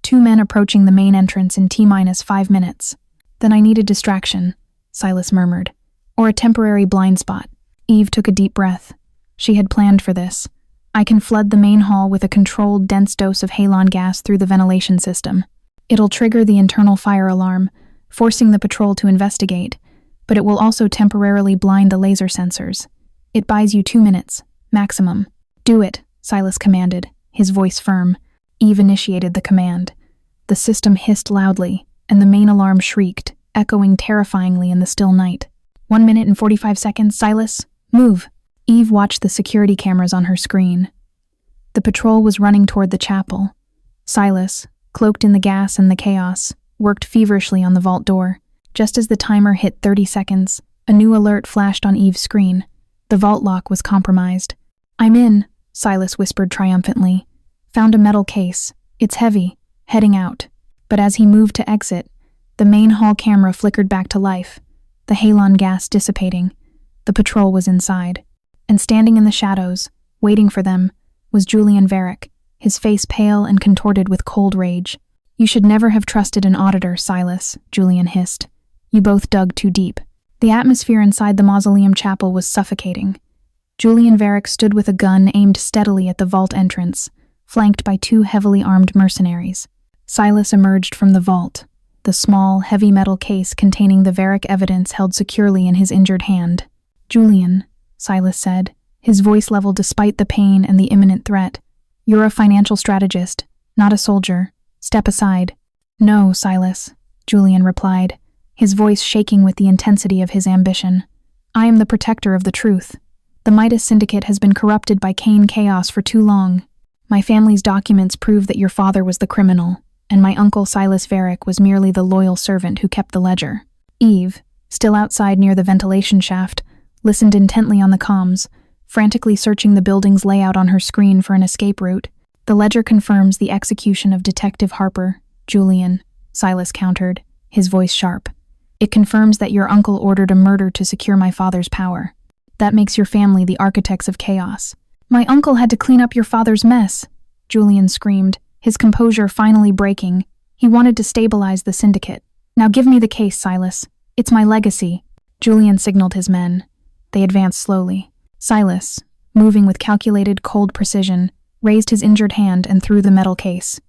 2 men approaching the main entrance in T-5 minutes. Then I need a distraction, Silas murmured. Or a temporary blind spot. Eve took a deep breath. She had planned for this. I can flood the main hall with a controlled, dense dose of halon gas through the ventilation system. It'll trigger the internal fire alarm, forcing the patrol to investigate, but it will also temporarily blind the laser sensors. It buys you 2 minutes, maximum. Do it, Silas commanded, his voice firm. Eve initiated the command. The system hissed loudly, and the main alarm shrieked, echoing terrifyingly in the still night. 1 minute and 45 seconds, Silas. Move. Eve watched the security cameras on her screen. The patrol was running toward the chapel. Silas, cloaked in the gas and the chaos, worked feverishly on the vault door. Just as the timer hit 30 seconds, a new alert flashed on Eve's screen. The vault lock was compromised. I'm in, Silas whispered triumphantly. Found a metal case. It's heavy. Heading out. But as he moved to exit, the main hall camera flickered back to life, the halon gas dissipating. The patrol was inside. And standing in the shadows, waiting for them, was Julian Varick, his face pale and contorted with cold rage. You should never have trusted an auditor, Silas, Julian hissed. You both dug too deep. The atmosphere inside the mausoleum chapel was suffocating. Julian Varick stood with a gun aimed steadily at the vault entrance, flanked by 2 heavily armed mercenaries. Silas emerged from the vault, the small, heavy metal case containing the Varick evidence held securely in his injured hand. Julian, Silas said, his voice level despite the pain and the imminent threat. You're a financial strategist, not a soldier. Step aside. No, Silas, Julian replied, his voice shaking with the intensity of his ambition. I am the protector of the truth. The Midas Syndicate has been corrupted by Kaine chaos for too long. My family's documents prove that your father was the criminal, and my uncle Silas Varick was merely the loyal servant who kept the ledger. Eve, still outside near the ventilation shaft, listened intently on the comms, frantically searching the building's layout on her screen for an escape route. The ledger confirms the execution of Detective Harper, Julian, Silas countered, his voice sharp. It confirms that your uncle ordered a murder to secure my father's power. That makes your family the architects of chaos. My uncle had to clean up your father's mess, Julian screamed, his composure finally breaking. He wanted to stabilize the syndicate. Now give me the case, Silas. It's my legacy. Julian signaled his men. They advanced slowly. Silas, moving with calculated, cold precision, raised his injured hand and threw the metal case.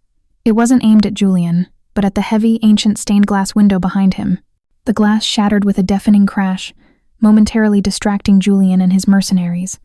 It wasn't aimed at Julian, but at the heavy, ancient stained glass window behind him. The glass shattered with a deafening crash, momentarily distracting Julian and his mercenaries.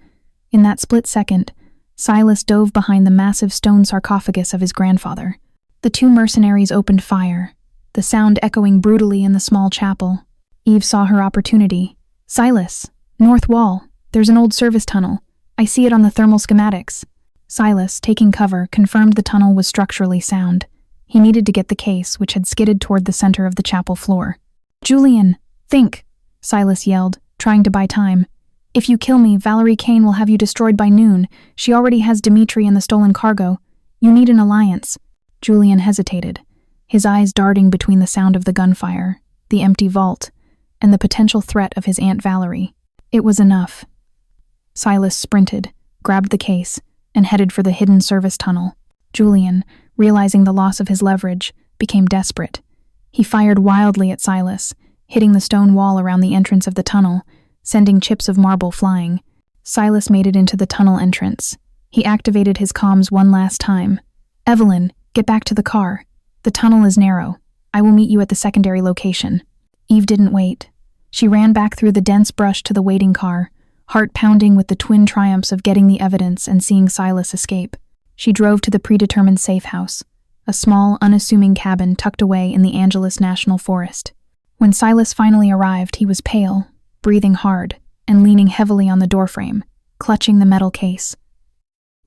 In that split second, Silas dove behind the massive stone sarcophagus of his grandfather. The 2 mercenaries opened fire, the sound echoing brutally in the small chapel. Eve saw her opportunity. Silas, north wall. There's an old service tunnel. I see it on the thermal schematics. Silas, taking cover, confirmed the tunnel was structurally sound. He needed to get the case, which had skidded toward the center of the chapel floor. Julian, think, Silas yelled, trying to buy time. If you kill me, Valerie Kaine will have you destroyed by noon. She already has Dimitri and the stolen cargo. You need an alliance. Julian hesitated, his eyes darting between the sound of the gunfire, the empty vault, and the potential threat of his Aunt Valerie. It was enough. Silas sprinted, grabbed the case, and headed for the hidden service tunnel. Julian, realizing the loss of his leverage, became desperate. He fired wildly at Silas, hitting the stone wall around the entrance of the tunnel, sending chips of marble flying. Silas made it into the tunnel entrance. He activated his comms one last time. Evelyn, get back to the car. The tunnel is narrow. I will meet you at the secondary location. Eve didn't wait. She ran back through the dense brush to the waiting car, heart pounding with the twin triumphs of getting the evidence and seeing Silas escape. She drove to the predetermined safe house, a small, unassuming cabin tucked away in the Angeles National Forest. When Silas finally arrived, he was pale, breathing hard, and leaning heavily on the doorframe, clutching the metal case.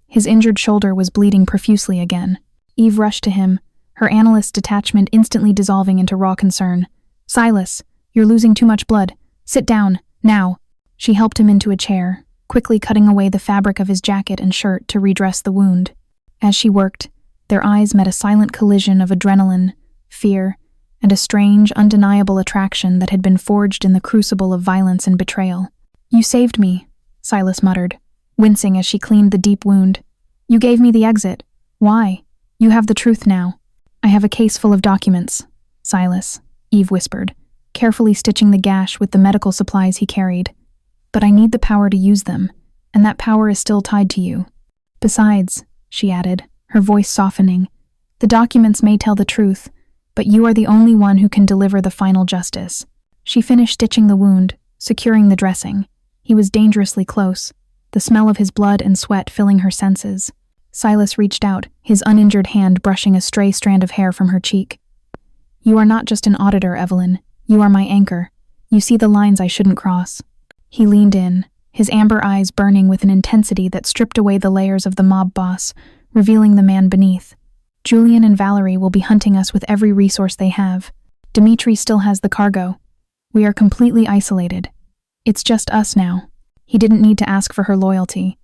His injured shoulder was bleeding profusely again. Eve rushed to him, her analyst detachment instantly dissolving into raw concern. Silas, you're losing too much blood. Sit down, now. She helped him into a chair, quickly cutting away the fabric of his jacket and shirt to redress the wound. As she worked, their eyes met a silent collision of adrenaline, fear, and a strange, undeniable attraction that had been forged in the crucible of violence and betrayal. You saved me, Silas muttered, wincing as she cleaned the deep wound. You gave me the exit. Why? You have the truth now. I have a case full of documents, Silas, Eve whispered, carefully stitching the gash with the medical supplies he carried. But I need the power to use them, and that power is still tied to you. Besides, she added, her voice softening, the documents may tell the truth, but you are the only one who can deliver the final justice. She finished stitching the wound, securing the dressing. He was dangerously close, the smell of his blood and sweat filling her senses. Silas reached out, his uninjured hand brushing a stray strand of hair from her cheek. You are not just an auditor, Evelyn. You are my anchor. You see the lines I shouldn't cross. He leaned in, his amber eyes burning with an intensity that stripped away the layers of the mob boss, revealing the man beneath. Julian and Valerie will be hunting us with every resource they have. Dimitri still has the cargo. We are completely isolated. It's just us now. He didn't need to ask for her loyalty.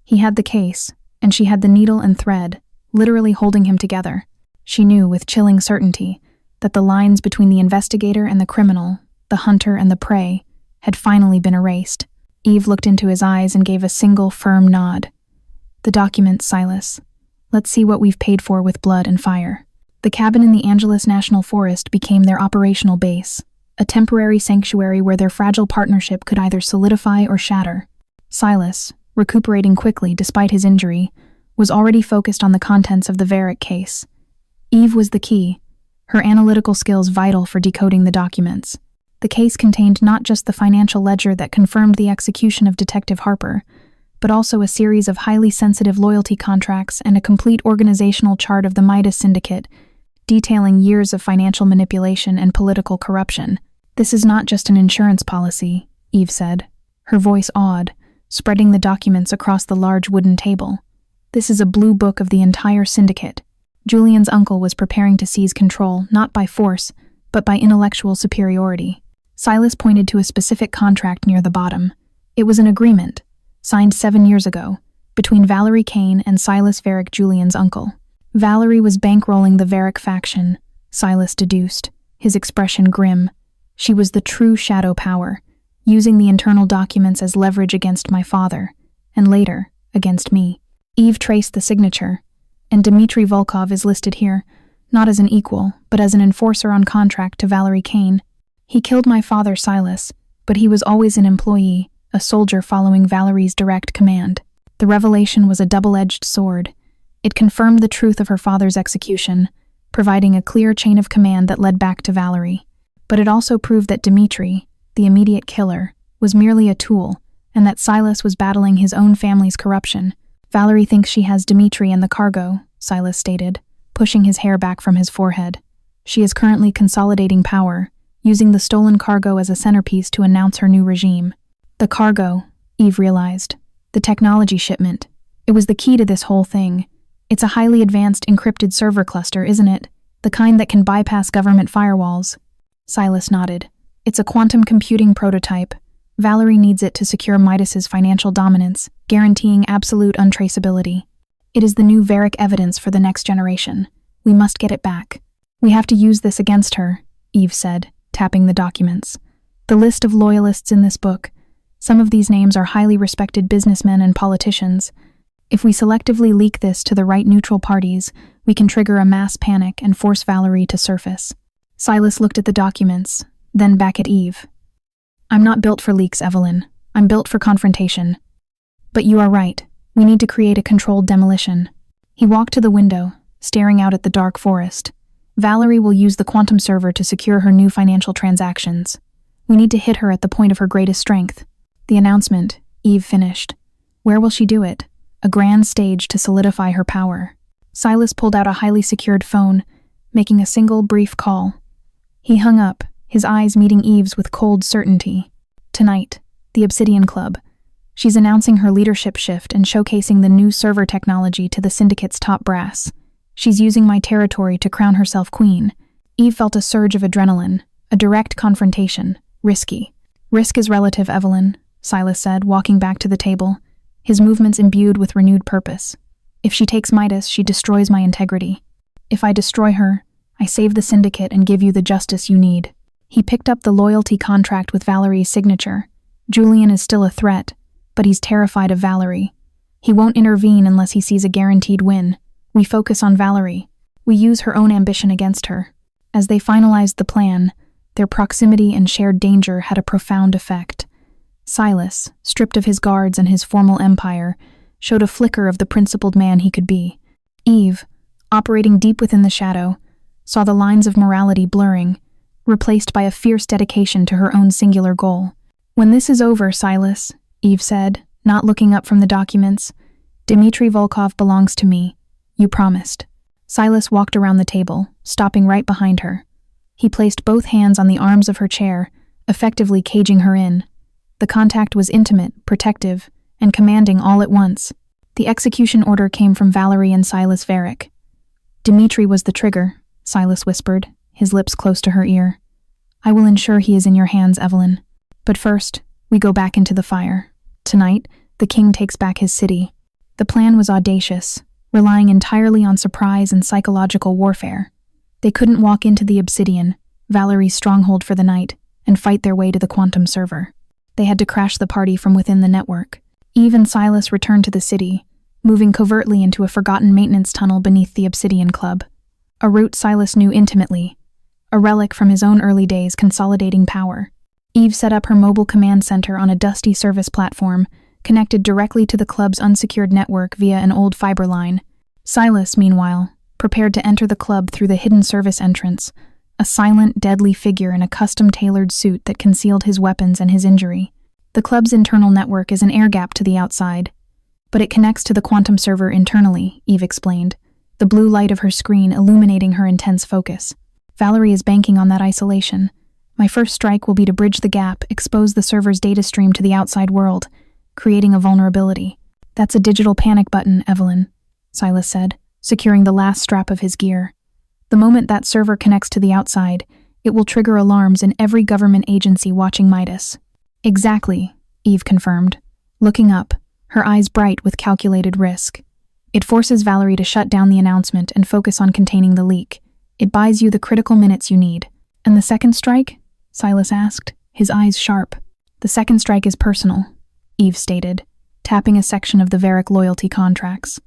He had the case, and she had the needle and thread, literally holding him together. She knew with chilling certainty that the lines between the investigator and the criminal, the hunter and the prey, had finally been erased. Eve looked into his eyes and gave a single firm nod. The documents, Silas. Let's see what we've paid for with blood and fire. The cabin in the Angeles National Forest became their operational base, a temporary sanctuary where their fragile partnership could either solidify or shatter. Silas, recuperating quickly despite his injury, was already focused on the contents of the Varick case. Eve was the key, her analytical skills vital for decoding the documents. The case contained not just the financial ledger that confirmed the execution of Detective Harper, but also a series of highly sensitive loyalty contracts and a complete organizational chart of the Midas Syndicate, detailing years of financial manipulation and political corruption. This is not just an insurance policy, Eve said, her voice awed, spreading the documents across the large wooden table. This is a blue book of the entire syndicate. Julian's uncle was preparing to seize control, not by force, but by intellectual superiority. Silas pointed to a specific contract near the bottom. It was an agreement, signed 7 years ago, between Valerie Kaine and Silas Varick, Julian's uncle. Valerie was bankrolling the Varick faction, Silas deduced, his expression grim. She was the true shadow power, using the internal documents as leverage against my father, and later, against me. Eve traced the signature, and Dmitry Volkov is listed here, not as an equal, but as an enforcer on contract to Valerie Kaine. He killed my father, Silas, but he was always an employee, a soldier following Valerie's direct command. The revelation was a double-edged sword. It confirmed the truth of her father's execution, providing a clear chain of command that led back to Valerie. But it also proved that Dmitry, the immediate killer, was merely a tool, and that Silas was battling his own family's corruption. Valerie thinks she has Dmitry and the cargo, Silas stated, pushing his hair back from his forehead. She is currently consolidating power, using the stolen cargo as a centerpiece to announce her new regime. The cargo, Eve realized. The technology shipment. It was the key to this whole thing. It's a highly advanced encrypted server cluster, isn't it? The kind that can bypass government firewalls. Silas nodded. It's a quantum computing prototype. Valerie needs it to secure Midas's financial dominance, guaranteeing absolute untraceability. It is the new Varick evidence for the next generation. We must get it back. We have to use this against her, Eve said, tapping the documents. The list of loyalists in this book. Some of these names are highly respected businessmen and politicians. If we selectively leak this to the right neutral parties, we can trigger a mass panic and force Valerie to surface. Silas looked at the documents, then back at Eve. I'm not built for leaks, Evelyn. I'm built for confrontation. But you are right. We need to create a controlled demolition. He walked to the window, staring out at the dark forest. Valerie will use the quantum server to secure her new financial transactions. We need to hit her at the point of her greatest strength. The announcement, Eve finished. Where will she do it? A grand stage to solidify her power. Silas pulled out a highly secured phone, making a single brief call. He hung up, his eyes meeting Eve's with cold certainty. Tonight, the Obsidian Club. She's announcing her leadership shift and showcasing the new server technology to the Syndicate's top brass. She's using my territory to crown herself queen. Eve felt a surge of adrenaline, a direct confrontation. Risky. Risk is relative, Evelyn, Silas said, walking back to the table, his movements imbued with renewed purpose. If she takes Midas, she destroys my integrity. If I destroy her, I save the Syndicate and give you the justice you need. He picked up the loyalty contract with Valerie's signature. Julian is still a threat, but he's terrified of Valerie. He won't intervene unless he sees a guaranteed win. We focus on Valerie. We use her own ambition against her. As they finalized the plan, their proximity and shared danger had a profound effect. Silas, stripped of his guards and his formal empire, showed a flicker of the principled man he could be. Eve, operating deep within the shadow, saw the lines of morality blurring, replaced by a fierce dedication to her own singular goal. "When this is over, Silas," Eve said, not looking up from the documents, "Dmitry Volkov belongs to me. You promised." Silas walked around the table, stopping right behind her. He placed both hands on the arms of her chair, effectively caging her in. The contact was intimate, protective, and commanding all at once. The execution order came from Valerie and Silas Varick. "Dmitry was the trigger," Silas whispered, his lips close to her ear. "I will ensure he is in your hands, Evelyn. But first, we go back into the fire. Tonight, the king takes back his city." The plan was audacious, relying entirely on surprise and psychological warfare. They couldn't walk into the Obsidian, Valerie's stronghold for the night, and fight their way to the quantum server. They had to crash the party from within the network. Eve and Silas returned to the city, moving covertly into a forgotten maintenance tunnel beneath the Obsidian Club. A route Silas knew intimately, a relic from his own early days consolidating power. Eve set up her mobile command center on a dusty service platform, connected directly to the club's unsecured network via an old fiber line. Silas, meanwhile, prepared to enter the club through the hidden service entrance, a silent, deadly figure in a custom-tailored suit that concealed his weapons and his injury. The club's internal network is an air gap to the outside, but it connects to the quantum server internally, Eve explained, the blue light of her screen illuminating her intense focus. "Valerie is banking on that isolation. My first strike will be to bridge the gap, expose the server's data stream to the outside world, creating a vulnerability." "That's a digital panic button, Evelyn," Silas said, securing the last strap of his gear. "The moment that server connects to the outside, it will trigger alarms in every government agency watching Midas." "Exactly," Eve confirmed, looking up, her eyes bright with calculated risk. "It forces Valerie to shut down the announcement and focus on containing the leak. It buys you the critical minutes you need." "And the second strike?" Silas asked, his eyes sharp. "The second strike is personal," Eve stated, tapping a section of the Varick loyalty contracts.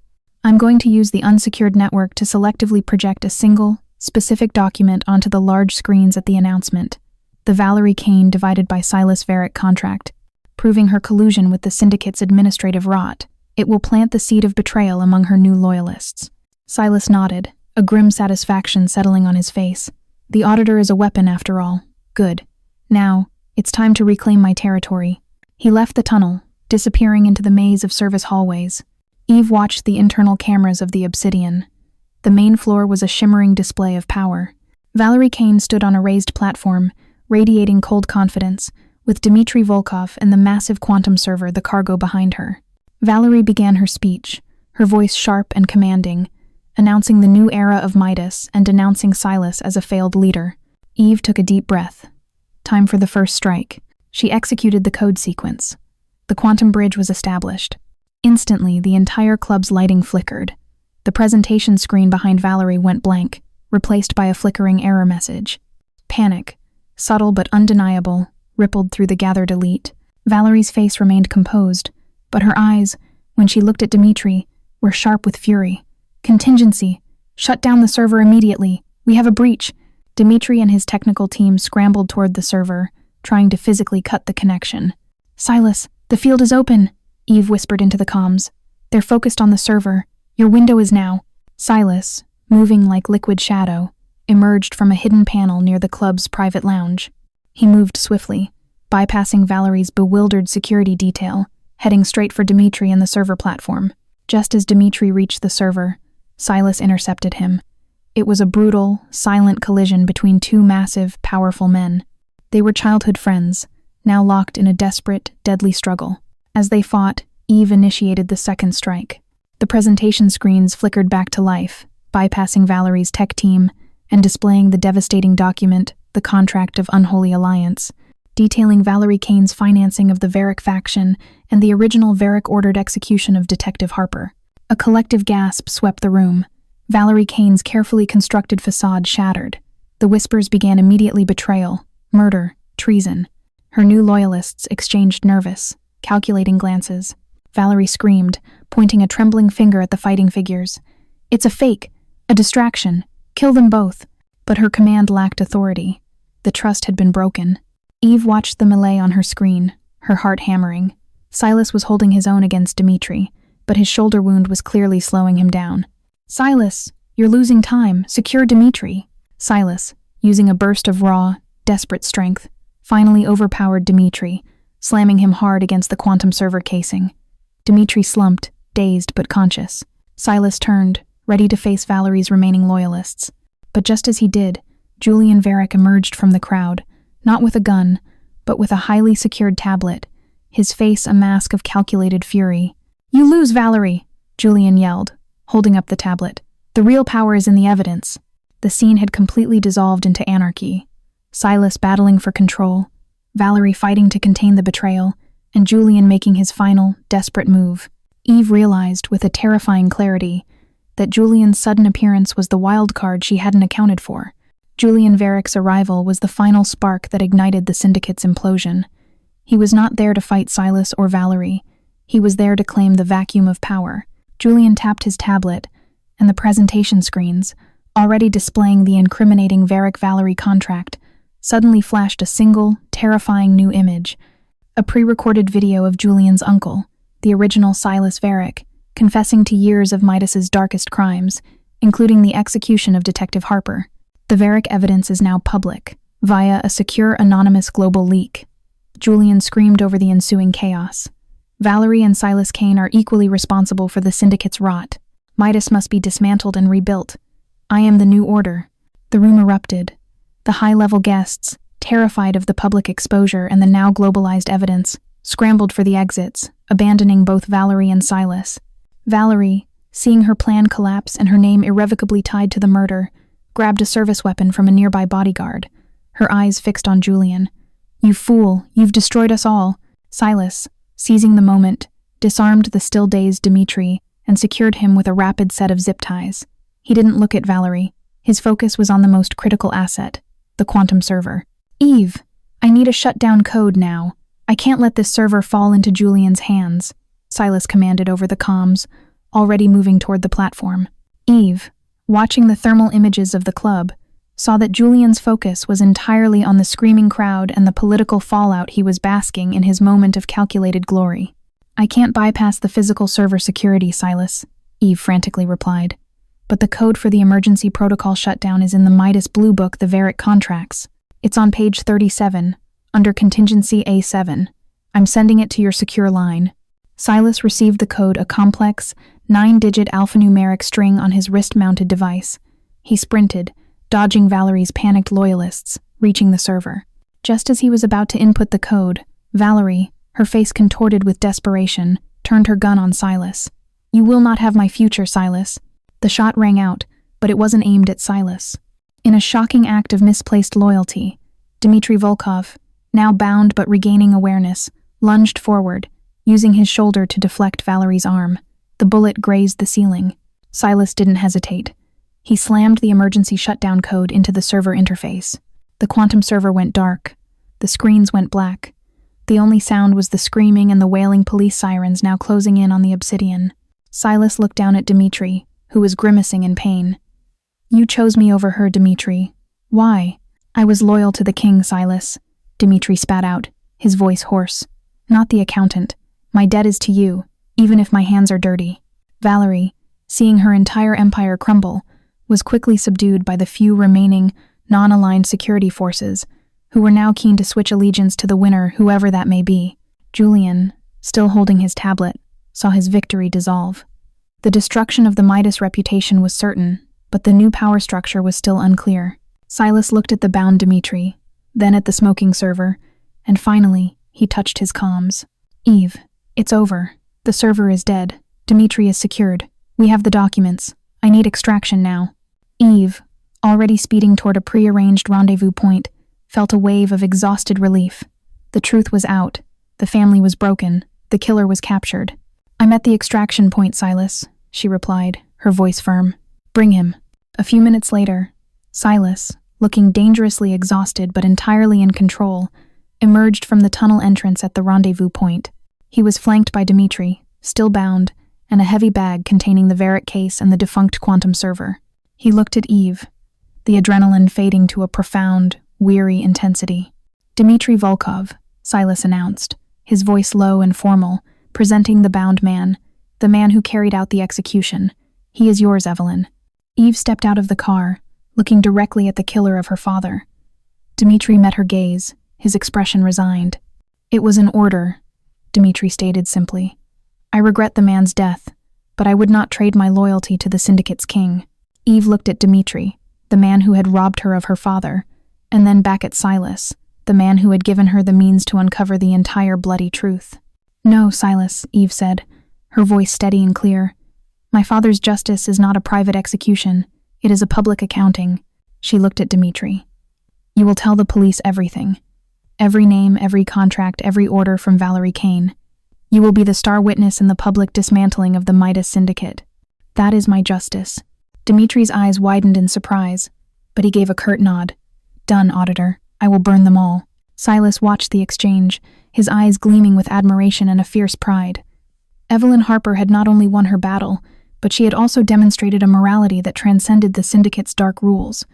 "I'm going to use the unsecured network to selectively project a single, specific document onto the large screens at the announcement. The Valerie Kaine divided by Silas Varick contract, proving her collusion with the Syndicate's administrative rot. It will plant the seed of betrayal among her new loyalists." Silas nodded, a grim satisfaction settling on his face. "The Auditor is a weapon after all. Good. Now, it's time to reclaim my territory." He left the tunnel, disappearing into the maze of service hallways. Eve watched the internal cameras of the Obsidian. The main floor was a shimmering display of power. Valerie Kaine stood on a raised platform, radiating cold confidence, with Dmitry Volkov and the massive quantum server the cargo behind her. Valerie began her speech, her voice sharp and commanding, announcing the new era of Midas and denouncing Silas as a failed leader. Eve took a deep breath. Time for the first strike. She executed the code sequence. The quantum bridge was established. Instantly, the entire club's lighting flickered. The presentation screen behind Valerie went blank, replaced by a flickering error message. Panic, subtle but undeniable, rippled through the gathered elite. Valerie's face remained composed, but her eyes, when she looked at Dmitry, were sharp with fury. "Contingency! Shut down the server immediately! We have a breach!" Dmitry and his technical team scrambled toward the server, trying to physically cut the connection. "Silas, the field is open," Eve whispered into the comms. "They're focused on the server. Your window is now." Silas, moving like liquid shadow, emerged from a hidden panel near the club's private lounge. He moved swiftly, bypassing Valerie's bewildered security detail, heading straight for Dmitry and the server platform. Just as Dmitry reached the server, Silas intercepted him. It was a brutal, silent collision between two massive, powerful men. They were childhood friends, now locked in a desperate, deadly struggle. As they fought, Eve initiated the second strike. The presentation screens flickered back to life, bypassing Valerie's tech team and displaying the devastating document, the Contract of Unholy Alliance, detailing Valerie Kaine's financing of the Varick faction and the original Varick-ordered execution of Detective Harper. A collective gasp swept the room. Valerie Kaine's carefully constructed facade shattered. The whispers began immediately: betrayal, murder, treason. Her new loyalists exchanged nervous, calculating glances. Valerie screamed, pointing a trembling finger at the fighting figures. It's a fake, a distraction. Kill them both. But her command lacked authority. The trust had been broken. Eve watched the melee on her screen, her heart hammering. Silas was holding his own against Dimitri, but his shoulder wound was clearly slowing him down. Silas, you're losing time. Secure Dimitri. Silas, using a burst of raw, desperate strength, finally overpowered Dimitri, slamming him hard against the quantum server casing. Dimitri slumped, dazed but conscious. Silas turned, ready to face Valerie's remaining loyalists. But just as he did, Julian Varick emerged from the crowd, not with a gun, but with a highly secured tablet, his face a mask of calculated fury. "You lose, Valerie!" Julian yelled, holding up the tablet. "The real power is in the evidence." The scene had completely dissolved into anarchy. Silas battling for control, Valerie fighting to contain the betrayal, and Julian making his final, desperate move. Eve realized, with a terrifying clarity, that Julian's sudden appearance was the wild card she hadn't accounted for. Julian Varick's arrival was the final spark that ignited the Syndicate's implosion. He was not there to fight Silas or Valerie. He was there to claim the vacuum of power. Julian tapped his tablet, and the presentation screens, already displaying the incriminating Varick-Valerie contract, suddenly flashed a single, terrifying new image. A pre-recorded video of Julian's uncle, the original Silas Varick, confessing to years of Midas's darkest crimes, including the execution of Detective Harper. The Varick evidence is now public, via a secure anonymous global leak. Julian screamed over the ensuing chaos. Valerie and Silas Kaine are equally responsible for the Syndicate's rot. Midas must be dismantled and rebuilt. I am the new order. The room erupted. The high-level guests, terrified of the public exposure and the now globalized evidence, scrambled for the exits, abandoning both Valerie and Silas. Valerie, seeing her plan collapse and her name irrevocably tied to the murder, grabbed a service weapon from a nearby bodyguard, her eyes fixed on Julian. "You fool, you've destroyed us all." Silas, seizing the moment, disarmed the still-dazed Dimitri and secured him with a rapid set of zip ties. He didn't look at Valerie. His focus was on the most critical asset, the quantum server. "Eve, I need a shutdown code now. I can't let this server fall into Julian's hands," Silas commanded over the comms, already moving toward the platform. Eve, watching the thermal images of the club, saw that Julian's focus was entirely on the screaming crowd and the political fallout he was basking in his moment of calculated glory. "I can't bypass the physical server security, Silas," Eve frantically replied. "But the code for the emergency protocol shutdown is in the Midas Blue Book, the Varick contracts. It's on page 37, under contingency A7. I'm sending it to your secure line." Silas received the code, a complex, 9-digit alphanumeric string on his wrist-mounted device. He sprinted, dodging Valerie's panicked loyalists, reaching the server. Just as he was about to input the code, Valerie, her face contorted with desperation, turned her gun on Silas. "You will not have my future, Silas." The shot rang out, but it wasn't aimed at Silas. In a shocking act of misplaced loyalty, Dmitry Volkov, now bound but regaining awareness, lunged forward, using his shoulder to deflect Valerie's arm. The bullet grazed the ceiling. Silas didn't hesitate. He slammed the emergency shutdown code into the server interface. The quantum server went dark. The screens went black. The only sound was the screaming and the wailing police sirens now closing in on the Obsidian. Silas looked down at Dmitry, who was grimacing in pain. "You chose me over her, Dmitry. Why?" "I was loyal to the king, Silas," Dmitry spat out, his voice hoarse. "Not the accountant. My debt is to you, even if my hands are dirty." Valerie, seeing her entire empire crumble, was quickly subdued by the few remaining, non-aligned security forces, who were now keen to switch allegiance to the winner, whoever that may be. Julian, still holding his tablet, saw his victory dissolve. The destruction of the Midas reputation was certain, but the new power structure was still unclear. Silas looked at the bound Dmitry, then at the smoking server, and finally, he touched his comms. "Eve, it's over. The server is dead. Dmitry is secured. We have the documents. I need extraction now." Eve, already speeding toward a pre-arranged rendezvous point, felt a wave of exhausted relief. The truth was out. The family was broken. The killer was captured. "I'm at the extraction point, Silas," she replied, her voice firm. "Bring him." A few minutes later, Silas, looking dangerously exhausted but entirely in control, emerged from the tunnel entrance at the rendezvous point. He was flanked by Dmitry, still bound, and a heavy bag containing the Varric case and the defunct quantum server. He looked at Eve, the adrenaline fading to a profound, weary intensity. "Dmitry Volkov," Silas announced, his voice low and formal, presenting the bound man, the man who carried out the execution. "He is yours, Evelyn." Eve stepped out of the car, looking directly at the killer of her father. Dmitry met her gaze, his expression resigned. "It was an order," Dmitry stated simply. "I regret the man's death, but I would not trade my loyalty to the Syndicate's king." Eve looked at Dmitry, the man who had robbed her of her father, and then back at Silas, the man who had given her the means to uncover the entire bloody truth. "No, Silas," Eve said, her voice steady and clear. "My father's justice is not a private execution. It is a public accounting." She looked at Dmitry. "You will tell the police everything. Every name, every contract, every order from Valerie Kaine. You will be the star witness in the public dismantling of the Midas Syndicate. That is my justice." Dmitry's eyes widened in surprise, but he gave a curt nod. "Done, Auditor. I will burn them all." Silas watched the exchange, his eyes gleaming with admiration and a fierce pride. Evelyn Harper had not only won her battle, but she had also demonstrated a morality that transcended the Syndicate's dark rules.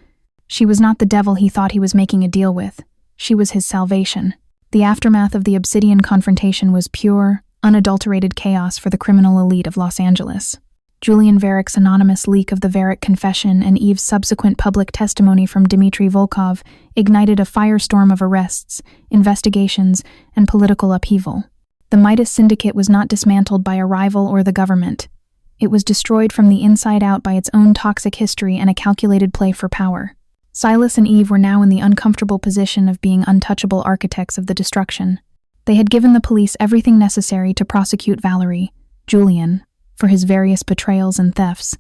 She was not the devil he thought he was making a deal with. She was his salvation. The aftermath of the Obsidian confrontation was pure, unadulterated chaos for the criminal elite of Los Angeles. Julian Varric's anonymous leak of the Varric confession and Eve's subsequent public testimony from Dmitry Volkov ignited a firestorm of arrests, investigations, and political upheaval. The Midas Syndicate was not dismantled by a rival or the government. It was destroyed from the inside out by its own toxic history and a calculated play for power. Silas and Eve were now in the uncomfortable position of being untouchable architects of the destruction. They had given the police everything necessary to prosecute Valerie, Julian, for his various betrayals and thefts,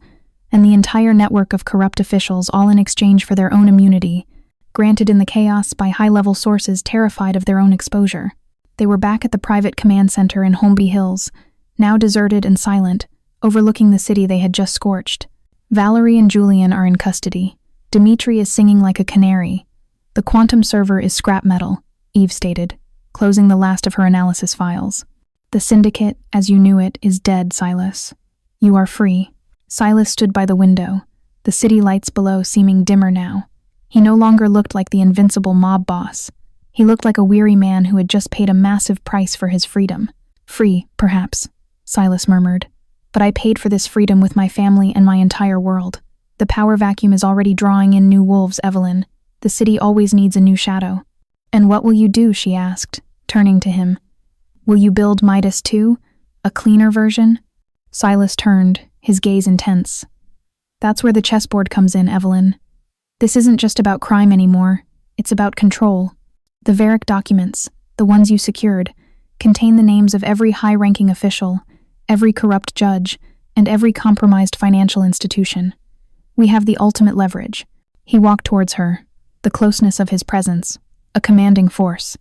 and the entire network of corrupt officials, all in exchange for their own immunity, granted in the chaos by high-level sources terrified of their own exposure. They were back at the private command center in Holmby Hills, now deserted and silent, overlooking the city they had just scorched. Valerie and Julian are in custody. Dmitry is singing like a canary. The quantum server is scrap metal, Eve stated, closing the last of her analysis files. "The Syndicate, as you knew it, is dead, Silas. You are free." Silas stood by the window, the city lights below seeming dimmer now. He no longer looked like the invincible mob boss. He looked like a weary man who had just paid a massive price for his freedom. "Free, perhaps," Silas murmured. "But I paid for this freedom with my family and my entire world. The power vacuum is already drawing in new wolves, Evelyn. The city always needs a new shadow." "And what will you do?" she asked, turning to him. "Will you build Midas too? A cleaner version?" Silas turned, his gaze intense. "That's where the chessboard comes in, Evelyn. This isn't just about crime anymore. It's about control. The Varric documents, the ones you secured, contain the names of every high-ranking official, every corrupt judge, and every compromised financial institution. We have the ultimate leverage." He walked towards her, the closeness of his presence, a commanding force.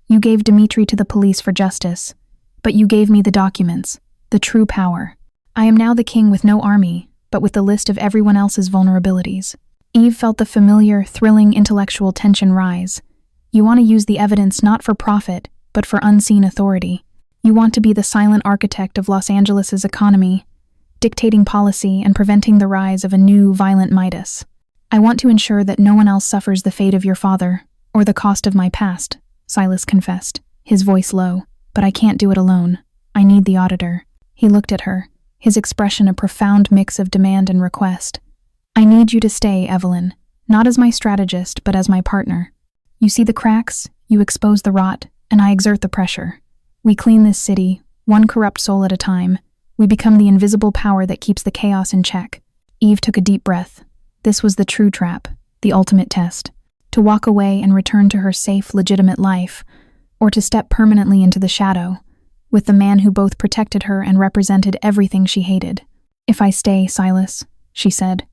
"You gave Dmitry to the police for justice, but you gave me the documents, the true power. I am now the king with no army, but with the list of everyone else's vulnerabilities." Eve felt the familiar, thrilling intellectual tension rise. You want to use the evidence not for profit, but for unseen authority. You want to be the silent architect of Los Angeles's economy, dictating policy and preventing the rise of a new, violent Midas. "I want to ensure that no one else suffers the fate of your father, or the cost of my past," Silas confessed, his voice low. "But I can't do it alone. I need the Auditor." He looked at her, his expression a profound mix of demand and request. "I need you to stay, Evelyn, not as my strategist, but as my partner. You see the cracks, you expose the rot, and I exert the pressure. We clean this city, one corrupt soul at a time. We become the invisible power that keeps the chaos in check." Eve took a deep breath. This was the true trap, the ultimate test. To walk away and return to her safe, legitimate life, or to step permanently into the shadow, with the man who both protected her and represented everything she hated. "If I stay, Silas," she said,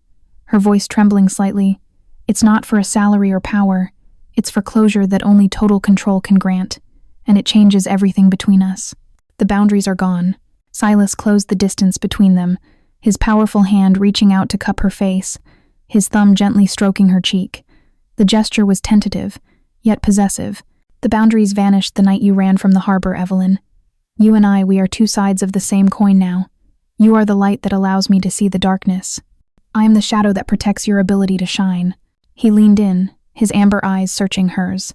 her voice trembling slightly, "it's not for a salary or power. It's for closure that only total control can grant, and it changes everything between us. The boundaries are gone." Silas closed the distance between them, his powerful hand reaching out to cup her face, his thumb gently stroking her cheek. The gesture was tentative, yet possessive. "The boundaries vanished the night you ran from the harbor, Evelyn. You and I, we are two sides of the same coin now. You are the light that allows me to see the darkness. I am the shadow that protects your ability to shine." He leaned in, his amber eyes searching hers.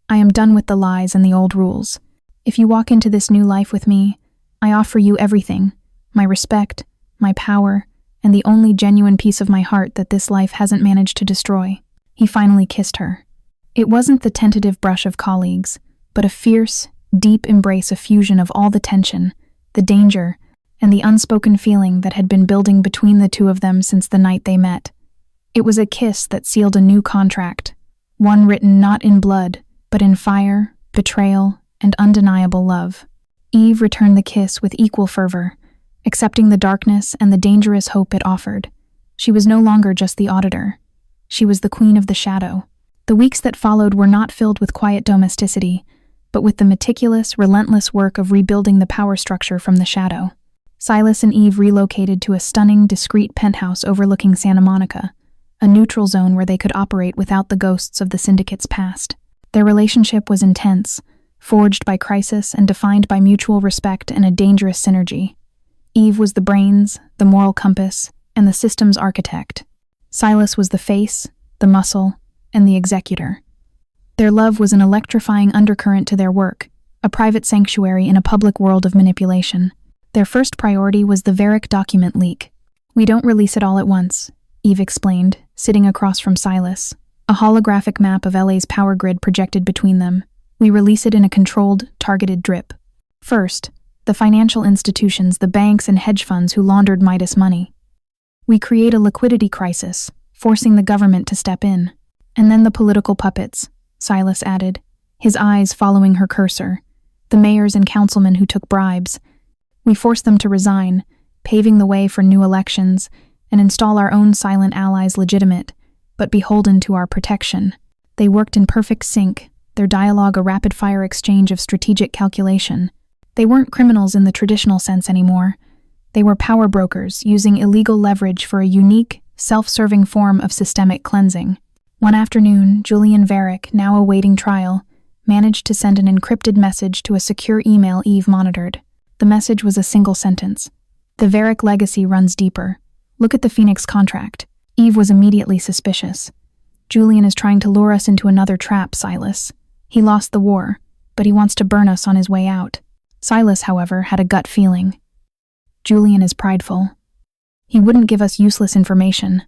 "I am done with the lies and the old rules. If you walk into this new life with me, I offer you everything, my respect, my power, and the only genuine piece of my heart that this life hasn't managed to destroy." He finally kissed her. It wasn't the tentative brush of colleagues, but a fierce, deep embrace, a fusion of all the tension, the danger, and the unspoken feeling that had been building between the two of them since the night they met. It was a kiss that sealed a new contract, one written not in blood, but in fire, betrayal, and undeniable love. Eve returned the kiss with equal fervor, accepting the darkness and the dangerous hope it offered. She was no longer just the auditor. She was the queen of the shadow. The weeks that followed were not filled with quiet domesticity, but with the meticulous, relentless work of rebuilding the power structure from the shadow. Silas and Eve relocated to a stunning, discreet penthouse overlooking Santa Monica, a neutral zone where they could operate without the ghosts of the Syndicate's past. Their relationship was intense, forged by crisis and defined by mutual respect and a dangerous synergy. Eve was the brains, the moral compass, and the system's architect. Silas was the face, the muscle, and the executor. Their love was an electrifying undercurrent to their work, a private sanctuary in a public world of manipulation. Their first priority was the Varric document leak. "We don't release it all at once," Eve explained, sitting across from Silas, a holographic map of LA's power grid projected between them. "We release it in a controlled, targeted drip. First, the financial institutions, the banks and hedge funds who laundered Midas money. We create a liquidity crisis, forcing the government to step in. And then the political puppets," Silas added, his eyes following her cursor. "The mayors and councilmen who took bribes. We force them to resign, paving the way for new elections, and install our own silent allies, legitimate, but beholden to our protection." They worked in perfect sync, their dialogue a rapid-fire exchange of strategic calculation. They weren't criminals in the traditional sense anymore. They were power brokers using illegal leverage for a unique, self-serving form of systemic cleansing. One afternoon, Julian Varric, now awaiting trial, managed to send an encrypted message to a secure email Eve monitored. The message was a single sentence. "The Varric legacy runs deeper. Look at the Phoenix contract." Eve was immediately suspicious. "Julian is trying to lure us into another trap, Silas. He lost the war, but he wants to burn us on his way out." Silas, however, had a gut feeling. Julian is prideful. He wouldn't give us useless information.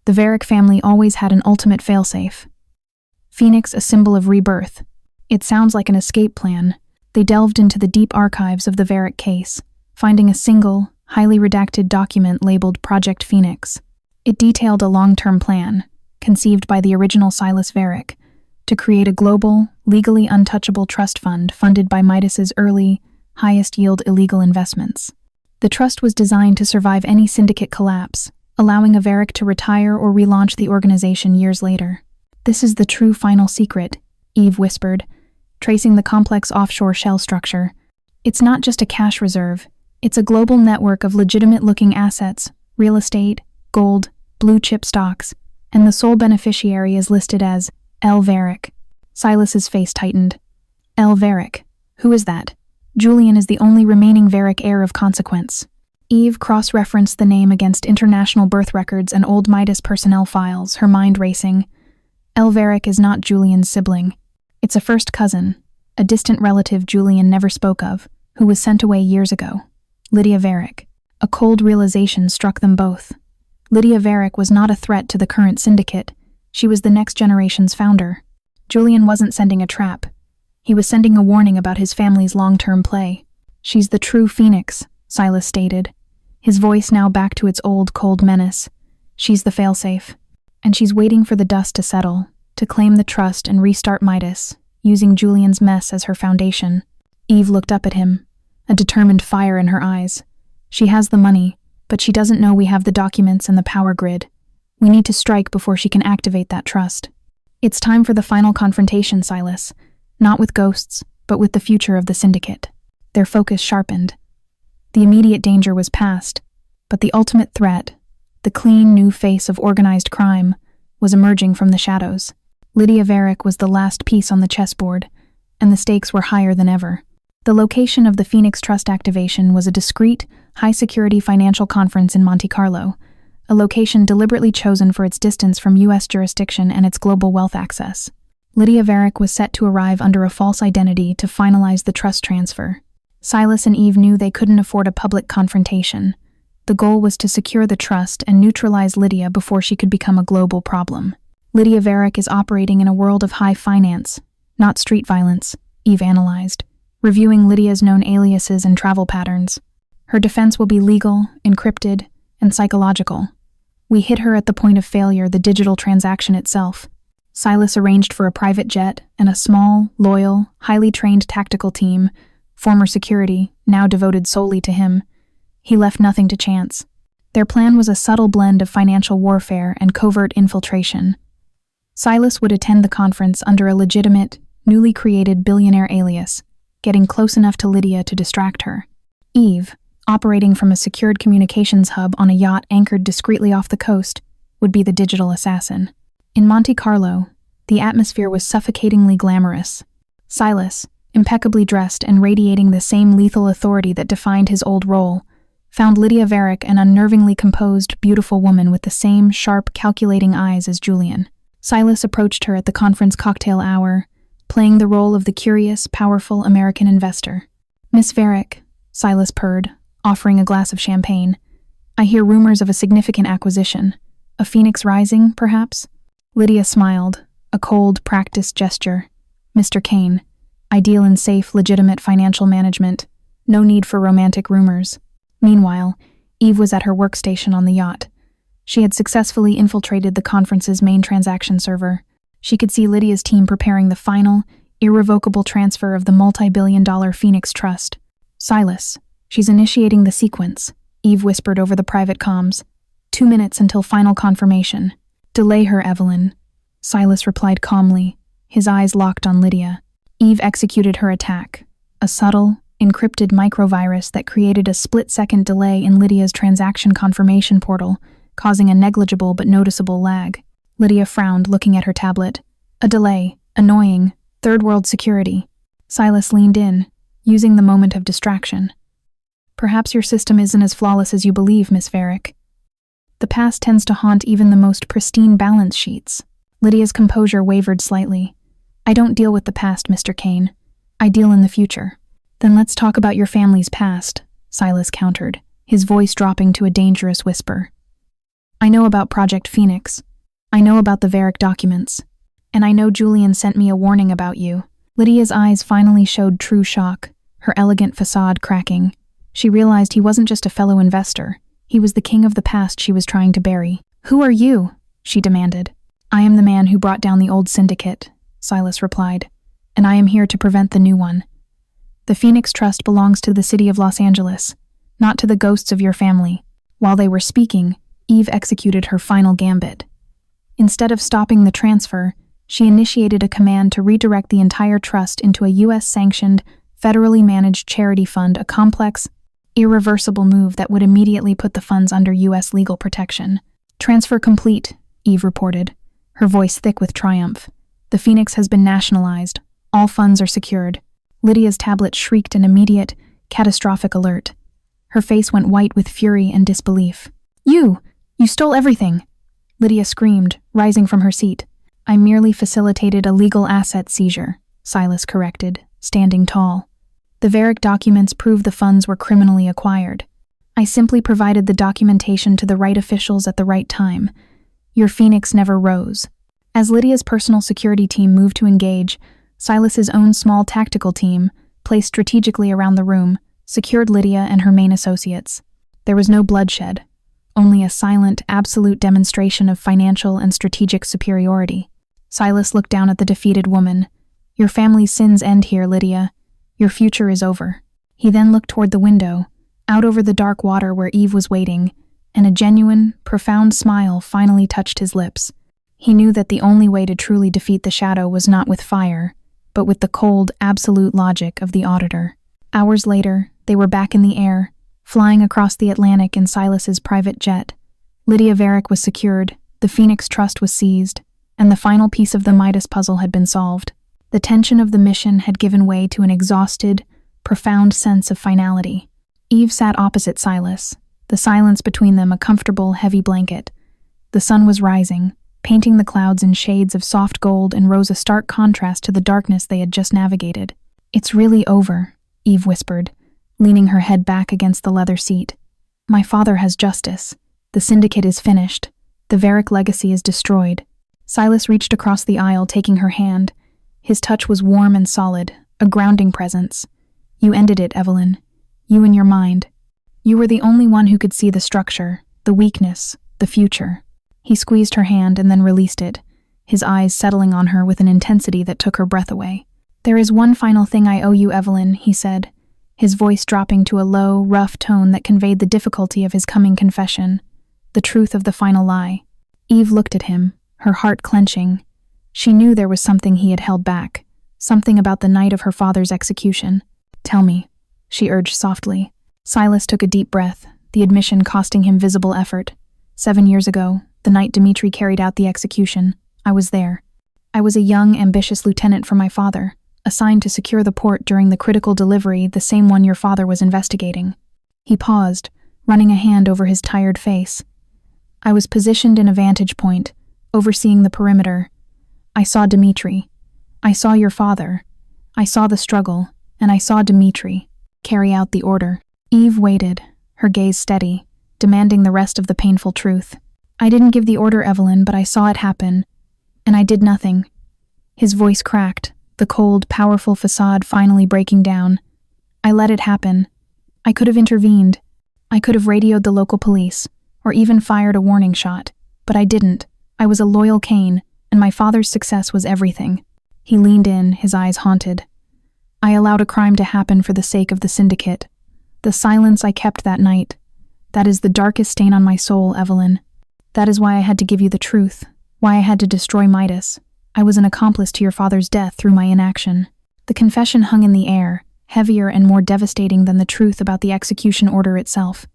The Varric family always had an ultimate failsafe. Phoenix, a symbol of rebirth. It sounds like an escape plan. They delved into the deep archives of the Varric case, finding a single, highly redacted document labeled Project Phoenix. It detailed a long-term plan, conceived by the original Silas Varric, to create a global, legally untouchable trust fund funded by Midas's early, highest-yield illegal investments. The trust was designed to survive any syndicate collapse, allowing a Varric to retire or relaunch the organization years later. "This is the true final secret," Eve whispered, tracing the complex offshore shell structure. "It's not just a cash reserve. It's a global network of legitimate-looking assets, real estate, gold, blue-chip stocks, and the sole beneficiary is listed as L. Varric." Silas's face tightened. L. Varric. Who is that? Julian is the only remaining Varric heir of consequence. Eve cross-referenced the name against international birth records and old Midas personnel files, her mind racing. L. Varric is not Julian's sibling. It's a first cousin, a distant relative Julian never spoke of, who was sent away years ago. Lydia Varric. A cold realization struck them both. Lydia Varric was not a threat to the current syndicate. She was the next generation's founder. Julian wasn't sending a trap. He was sending a warning about his family's long-term play. "She's the true Phoenix," Silas stated, his voice now back to its old, cold menace. "She's the failsafe. And she's waiting for the dust to settle, to claim the trust and restart Midas, using Julian's mess as her foundation." Eve looked up at him, a determined fire in her eyes. "She has the money, but she doesn't know we have the documents and the power grid. We need to strike before she can activate that trust. It's time for the final confrontation, Silas. Not with ghosts, but with the future of the syndicate." Their focus sharpened. The immediate danger was past, but the ultimate threat, the clean new face of organized crime, was emerging from the shadows. Lydia Varric was the last piece on the chessboard, and the stakes were higher than ever. The location of the Phoenix Trust activation was a discreet, high-security financial conference in Monte Carlo, a location deliberately chosen for its distance from U.S. jurisdiction and its global wealth access. Lydia Varick was set to arrive under a false identity to finalize the trust transfer. Silas and Eve knew they couldn't afford a public confrontation. The goal was to secure the trust and neutralize Lydia before she could become a global problem. Lydia Varick is operating in a world of high finance, not street violence, Eve analyzed, reviewing Lydia's known aliases and travel patterns. Her defense will be legal, encrypted, and psychological. We hit her at the point of failure, the digital transaction itself. Silas arranged for a private jet and a small, loyal, highly trained tactical team, former security, now devoted solely to him. He left nothing to chance. Their plan was a subtle blend of financial warfare and covert infiltration. Silas would attend the conference under a legitimate, newly created billionaire alias, getting close enough to Lydia to distract her. Eve, operating from a secured communications hub on a yacht anchored discreetly off the coast, would be the digital assassin. In Monte Carlo, the atmosphere was suffocatingly glamorous. Silas, impeccably dressed and radiating the same lethal authority that defined his old role, found Lydia Varick an unnervingly composed, beautiful woman with the same sharp, calculating eyes as Julian. Silas approached her at the conference cocktail hour, playing the role of the curious, powerful American investor. "Miss Varick," Silas purred, offering a glass of champagne. "I hear rumors of a significant acquisition. A Phoenix Rising, perhaps?" Lydia smiled, a cold, practiced gesture. "Mr. Kaine, I deal in safe, legitimate financial management. No need for romantic rumors." Meanwhile, Eve was at her workstation on the yacht. She had successfully infiltrated the conference's main transaction server. She could see Lydia's team preparing the final, irrevocable transfer of the multi-billion-dollar Phoenix Trust. "Silas, she's initiating the sequence," Eve whispered over the private comms. 2 minutes until final confirmation. "Delay her, Evelyn," Silas replied calmly, his eyes locked on Lydia. Eve executed her attack, a subtle, encrypted microvirus that created a split-second delay in Lydia's transaction confirmation portal, causing a negligible but noticeable lag. Lydia frowned, looking at her tablet. A delay, annoying, third-world security. Silas leaned in, using the moment of distraction. "Perhaps your system isn't as flawless as you believe, Miss Varick. The past tends to haunt even the most pristine balance sheets." Lydia's composure wavered slightly. "I don't deal with the past, Mr. Kaine. I deal in the future." "Then let's talk about your family's past," Silas countered, his voice dropping to a dangerous whisper. "I know about Project Phoenix. I know about the Varick documents. And I know Julian sent me a warning about you." Lydia's eyes finally showed true shock, her elegant facade cracking. She realized he wasn't just a fellow investor. He was the king of the past she was trying to bury. "Who are you?" she demanded. "I am the man who brought down the old syndicate," Silas replied, "and I am here to prevent the new one. The Phoenix Trust belongs to the city of Los Angeles, not to the ghosts of your family." While they were speaking, Eve executed her final gambit. Instead of stopping the transfer, she initiated a command to redirect the entire trust into a U.S.-sanctioned, federally managed charity fund, a complex, irreversible move that would immediately put the funds under U.S. legal protection. "Transfer complete," Eve reported, her voice thick with triumph. "The Phoenix has been nationalized. All funds are secured." Lydia's tablet shrieked an immediate, catastrophic alert. Her face went white with fury and disbelief. You stole everything!" Lydia screamed, rising from her seat. "I merely facilitated a legal asset seizure," Silas corrected, standing tall. "The Varick documents prove the funds were criminally acquired. I simply provided the documentation to the right officials at the right time. Your Phoenix never rose." As Lydia's personal security team moved to engage, Silas's own small tactical team, placed strategically around the room, secured Lydia and her main associates. There was no bloodshed, only a silent, absolute demonstration of financial and strategic superiority. Silas looked down at the defeated woman. "Your family's sins end here, Lydia. Your future is over." He then looked toward the window, out over the dark water where Eve was waiting, and a genuine, profound smile finally touched his lips. He knew that the only way to truly defeat the shadow was not with fire, but with the cold, absolute logic of the Auditor. Hours later, they were back in the air, flying across the Atlantic in Silas's private jet. Lydia Varick was secured, the Phoenix Trust was seized, and the final piece of the Midas puzzle had been solved. The tension of the mission had given way to an exhausted, profound sense of finality. Eve sat opposite Silas, the silence between them a comfortable, heavy blanket. The sun was rising, painting the clouds in shades of soft gold and rose a stark contrast to the darkness they had just navigated. "It's really over," Eve whispered, leaning her head back against the leather seat. "My father has justice. The syndicate is finished. The Varric legacy is destroyed." Silas reached across the aisle, taking her hand. His touch was warm and solid, a grounding presence. "You ended it, Evelyn. You and your mind. You were the only one who could see the structure, the weakness, the future." He squeezed her hand and then released it, his eyes settling on her with an intensity that took her breath away. "There is one final thing I owe you, Evelyn," he said, his voice dropping to a low, rough tone that conveyed the difficulty of his coming confession, the truth of the final lie. Eve looked at him, her heart clenching. She knew there was something he had held back, something about the night of her father's execution. "Tell me," she urged softly. Silas took a deep breath, the admission costing him visible effort. 7 years ago, the night Dimitri carried out the execution, I was there. I was a young, ambitious lieutenant for my father, assigned to secure the port during the critical delivery, the same one your father was investigating. He paused, running a hand over his tired face. I was positioned in a vantage point, overseeing the perimeter. I saw Dimitri. I saw your father. I saw the struggle, and I saw Dimitri carry out the order. Eve waited, her gaze steady, demanding the rest of the painful truth. "I didn't give the order, Evelyn, but I saw it happen. And I did nothing." His voice cracked, the cold, powerful facade finally breaking down. "I let it happen. I could have intervened. I could have radioed the local police, or even fired a warning shot. But I didn't. I was a loyal Kaine, and my father's success was everything." He leaned in, his eyes haunted. "I allowed a crime to happen for the sake of the syndicate. The silence I kept that night. That is the darkest stain on my soul, Evelyn. That is why I had to give you the truth, why I had to destroy Midas. I was an accomplice to your father's death through my inaction." The confession hung in the air, heavier and more devastating than the truth about the execution order itself.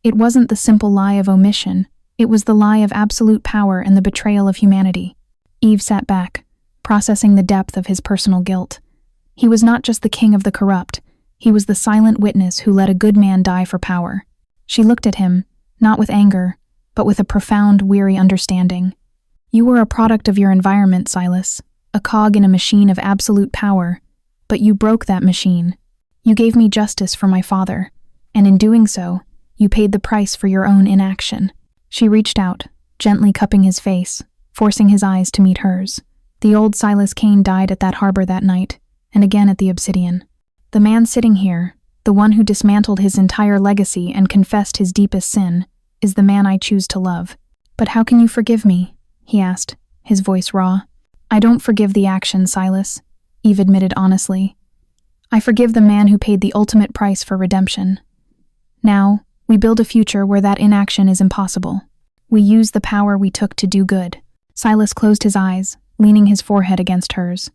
It wasn't the simple lie of omission, it was the lie of absolute power and the betrayal of humanity. Eve sat back, processing the depth of his personal guilt. He was not just the king of the corrupt, he was the silent witness who let a good man die for power. She looked at him, not with anger, but with a profound, weary understanding. "You were a product of your environment, Silas, a cog in a machine of absolute power, but you broke that machine. You gave me justice for my father, and in doing so, you paid the price for your own inaction." She reached out, gently cupping his face, forcing his eyes to meet hers. The old Silas Kaine died at that harbor that night, and again at the Obsidian. The man sitting here, the one who dismantled his entire legacy and confessed his deepest sin, is the man I choose to love. "But how can you forgive me?" he asked, his voice raw. "I don't forgive the action, Silas," Eve admitted honestly. "I forgive the man who paid the ultimate price for redemption. Now, we build a future where that inaction is impossible. We use the power we took to do good." Silas closed his eyes, leaning his forehead against hers.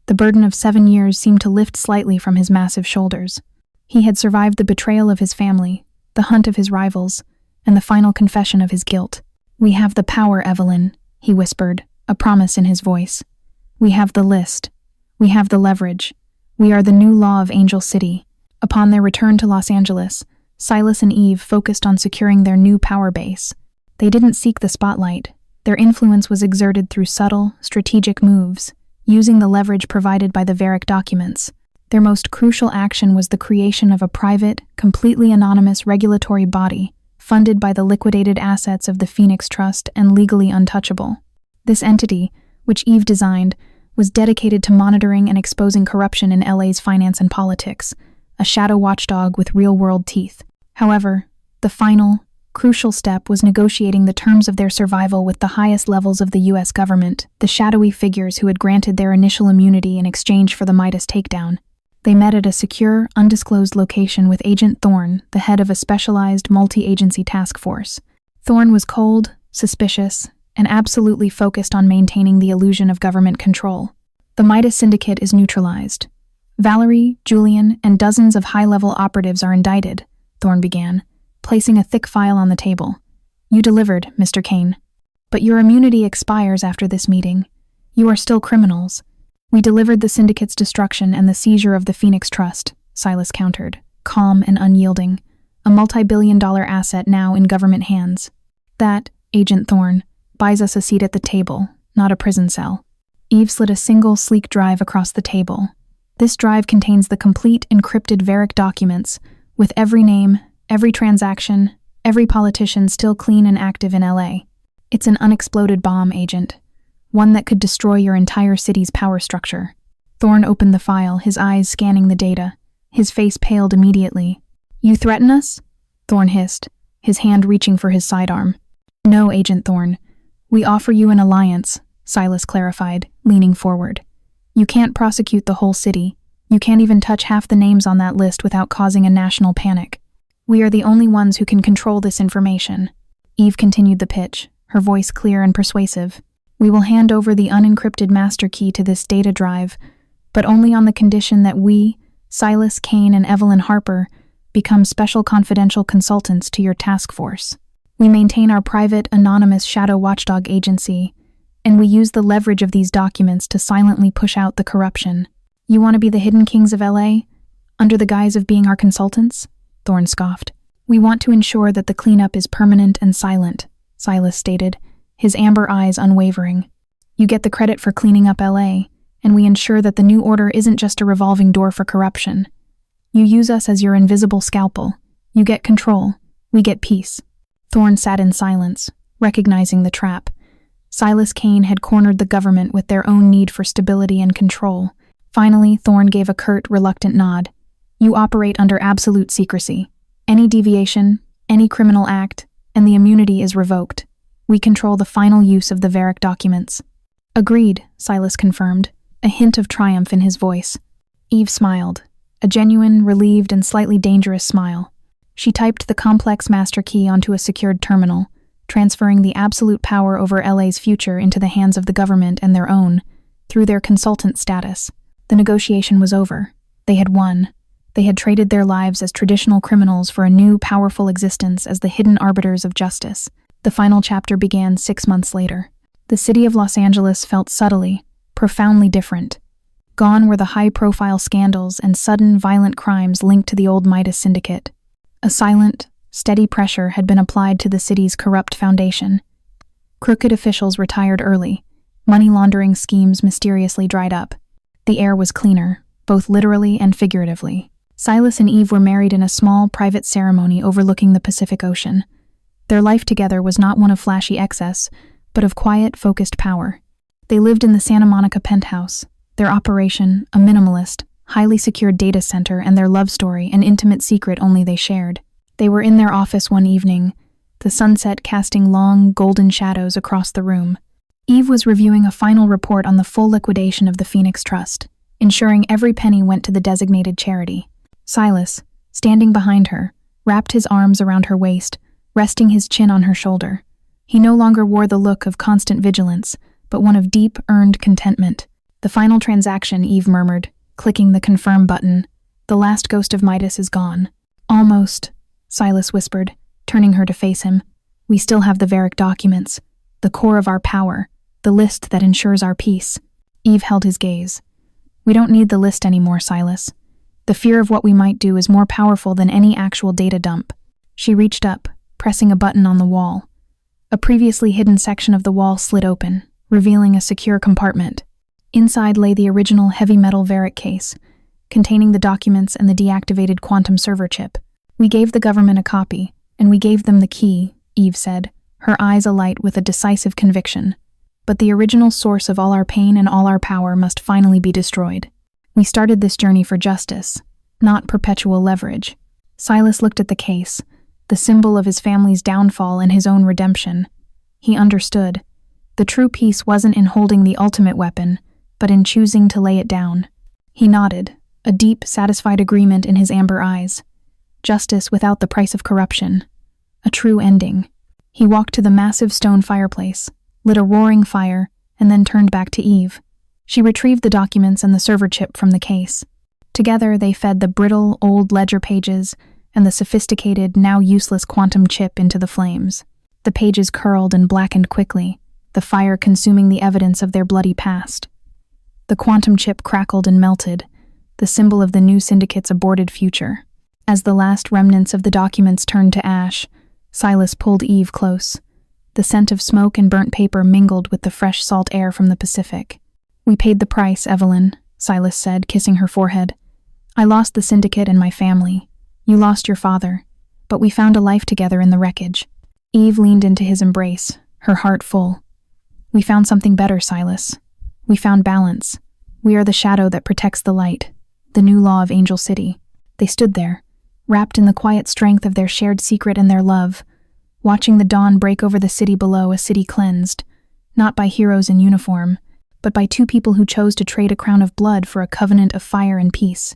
The burden of 7 years seemed to lift slightly from his massive shoulders. He had survived the betrayal of his family, the hunt of his rivals, and the final confession of his guilt. "We have the power, Evelyn," he whispered, a promise in his voice. "We have the list. We have the leverage. We are the new law of Angel City." Upon their return to Los Angeles, Silas and Eve focused on securing their new power base. They didn't seek the spotlight. Their influence was exerted through subtle, strategic moves, using the leverage provided by the Varric documents. Their most crucial action was the creation of a private, completely anonymous regulatory body, funded by the liquidated assets of the Phoenix Trust and legally untouchable. This entity, which Eve designed, was dedicated to monitoring and exposing corruption in LA's finance and politics, a shadow watchdog with real-world teeth. However, the final, crucial step was negotiating the terms of their survival with the highest levels of the U.S. government, the shadowy figures who had granted their initial immunity in exchange for the Midas takedown. They met at a secure, undisclosed location with Agent Thorne, the head of a specialized multi-agency task force. Thorne was cold, suspicious, and absolutely focused on maintaining the illusion of government control. "The Midas Syndicate is neutralized. Valerie, Julian, and dozens of high-level operatives are indicted," Thorne began, placing a thick file on the table. "You delivered, Mr. Kaine. But your immunity expires after this meeting. You are still criminals. We delivered the Syndicate's destruction and the seizure of the Phoenix Trust, Silas countered, calm and unyielding, a multi-billion-dollar asset now in government hands. That, Agent Thorne, buys us a seat at the table, not a prison cell. Eve slid a single, sleek drive across the table. This drive contains the complete encrypted Varick documents, with every name, every transaction, every politician still clean and active in LA. It's an unexploded bomb, Agent. One that could destroy your entire city's power structure. Thorne opened the file, his eyes scanning the data. His face paled immediately. You threaten us? Thorne hissed, his hand reaching for his sidearm. No, Agent Thorne. We offer you an alliance, Silas clarified, leaning forward. You can't prosecute the whole city. You can't even touch half the names on that list without causing a national panic. We are the only ones who can control this information. Eve continued the pitch, her voice clear and persuasive. We will hand over the unencrypted master key to this data drive, but only on the condition that we, Silas Kaine and Evelyn Harper, become special confidential consultants to your task force. We maintain our private, anonymous shadow watchdog agency, and we use the leverage of these documents to silently push out the corruption. You want to be the hidden kings of LA, under the guise of being our consultants? Thorne scoffed. We want to ensure that the cleanup is permanent and silent, Silas stated, his amber eyes unwavering. You get the credit for cleaning up LA, and we ensure that the new order isn't just a revolving door for corruption. You use us as your invisible scalpel. You get control. We get peace. Thorne sat in silence, recognizing the trap. Silas Kaine had cornered the government with their own need for stability and control. Finally, Thorne gave a curt, reluctant nod. You operate under absolute secrecy. Any deviation, any criminal act, and the immunity is revoked. We control the final use of the Varick documents. Agreed, Silas confirmed, a hint of triumph in his voice. Eve smiled, a genuine, relieved, and slightly dangerous smile. She typed the complex master key onto a secured terminal, transferring the absolute power over LA's future into the hands of the government and their own, through their consultant status. The negotiation was over. They had won. They had traded their lives as traditional criminals for a new, powerful existence as the hidden arbiters of justice. The final chapter began 6 months later. The city of Los Angeles felt subtly, profoundly different. Gone were the high-profile scandals and sudden, violent crimes linked to the old Midas Syndicate. A silent, steady pressure had been applied to the city's corrupt foundation. Crooked officials retired early. Money laundering schemes mysteriously dried up. The air was cleaner, both literally and figuratively. Silas and Eve were married in a small, private ceremony overlooking the Pacific Ocean. Their life together was not one of flashy excess, but of quiet, focused power. They lived in the Santa Monica penthouse, their operation, a minimalist, highly secured data center, and their love story, an intimate secret only they shared. They were in their office one evening, the sunset casting long, golden shadows across the room. Eve was reviewing a final report on the full liquidation of the Phoenix Trust, ensuring every penny went to the designated charity. Silas, standing behind her, wrapped his arms around her waist, resting his chin on her shoulder. He no longer wore the look of constant vigilance, but one of deep, earned contentment. The final transaction, Eve murmured, clicking the confirm button. The last ghost of Midas is gone. Almost, Silas whispered, turning her to face him. We still have the Varick documents, the core of our power, the list that ensures our peace. Eve held his gaze. We don't need the list anymore, Silas. The fear of what we might do is more powerful than any actual data dump. She reached up, pressing a button on the wall. A previously hidden section of the wall slid open, revealing a secure compartment. Inside lay the original heavy metal Varick case, containing the documents and the deactivated quantum server chip. We gave the government a copy, and we gave them the key, Eve said, her eyes alight with a decisive conviction. But the original source of all our pain and all our power must finally be destroyed. We started this journey for justice, not perpetual leverage. Silas looked at the case, the symbol of his family's downfall and his own redemption. He understood. The true peace wasn't in holding the ultimate weapon, but in choosing to lay it down. He nodded, a deep, satisfied agreement in his amber eyes. Justice without the price of corruption. A true ending. He walked to the massive stone fireplace, lit a roaring fire, and then turned back to Eve. She retrieved the documents and the server chip from the case. Together, they fed the brittle, old ledger pages and the sophisticated, now useless quantum chip into the flames. The pages curled and blackened quickly, the fire consuming the evidence of their bloody past. The quantum chip crackled and melted, the symbol of the new syndicate's aborted future. As the last remnants of the documents turned to ash, Silas pulled Eve close. The scent of smoke and burnt paper mingled with the fresh salt air from the Pacific. "We paid the price, Evelyn," Silas said, kissing her forehead. "I lost the syndicate and my family. You lost your father. But we found a life together in the wreckage." Eve leaned into his embrace, her heart full. "We found something better, Silas. We found balance. We are the shadow that protects the light, the new law of Angel City." They stood there, wrapped in the quiet strength of their shared secret and their love, watching the dawn break over the city below, a city cleansed, not by heroes in uniform, but by two people who chose to trade a crown of blood for a covenant of fire and peace.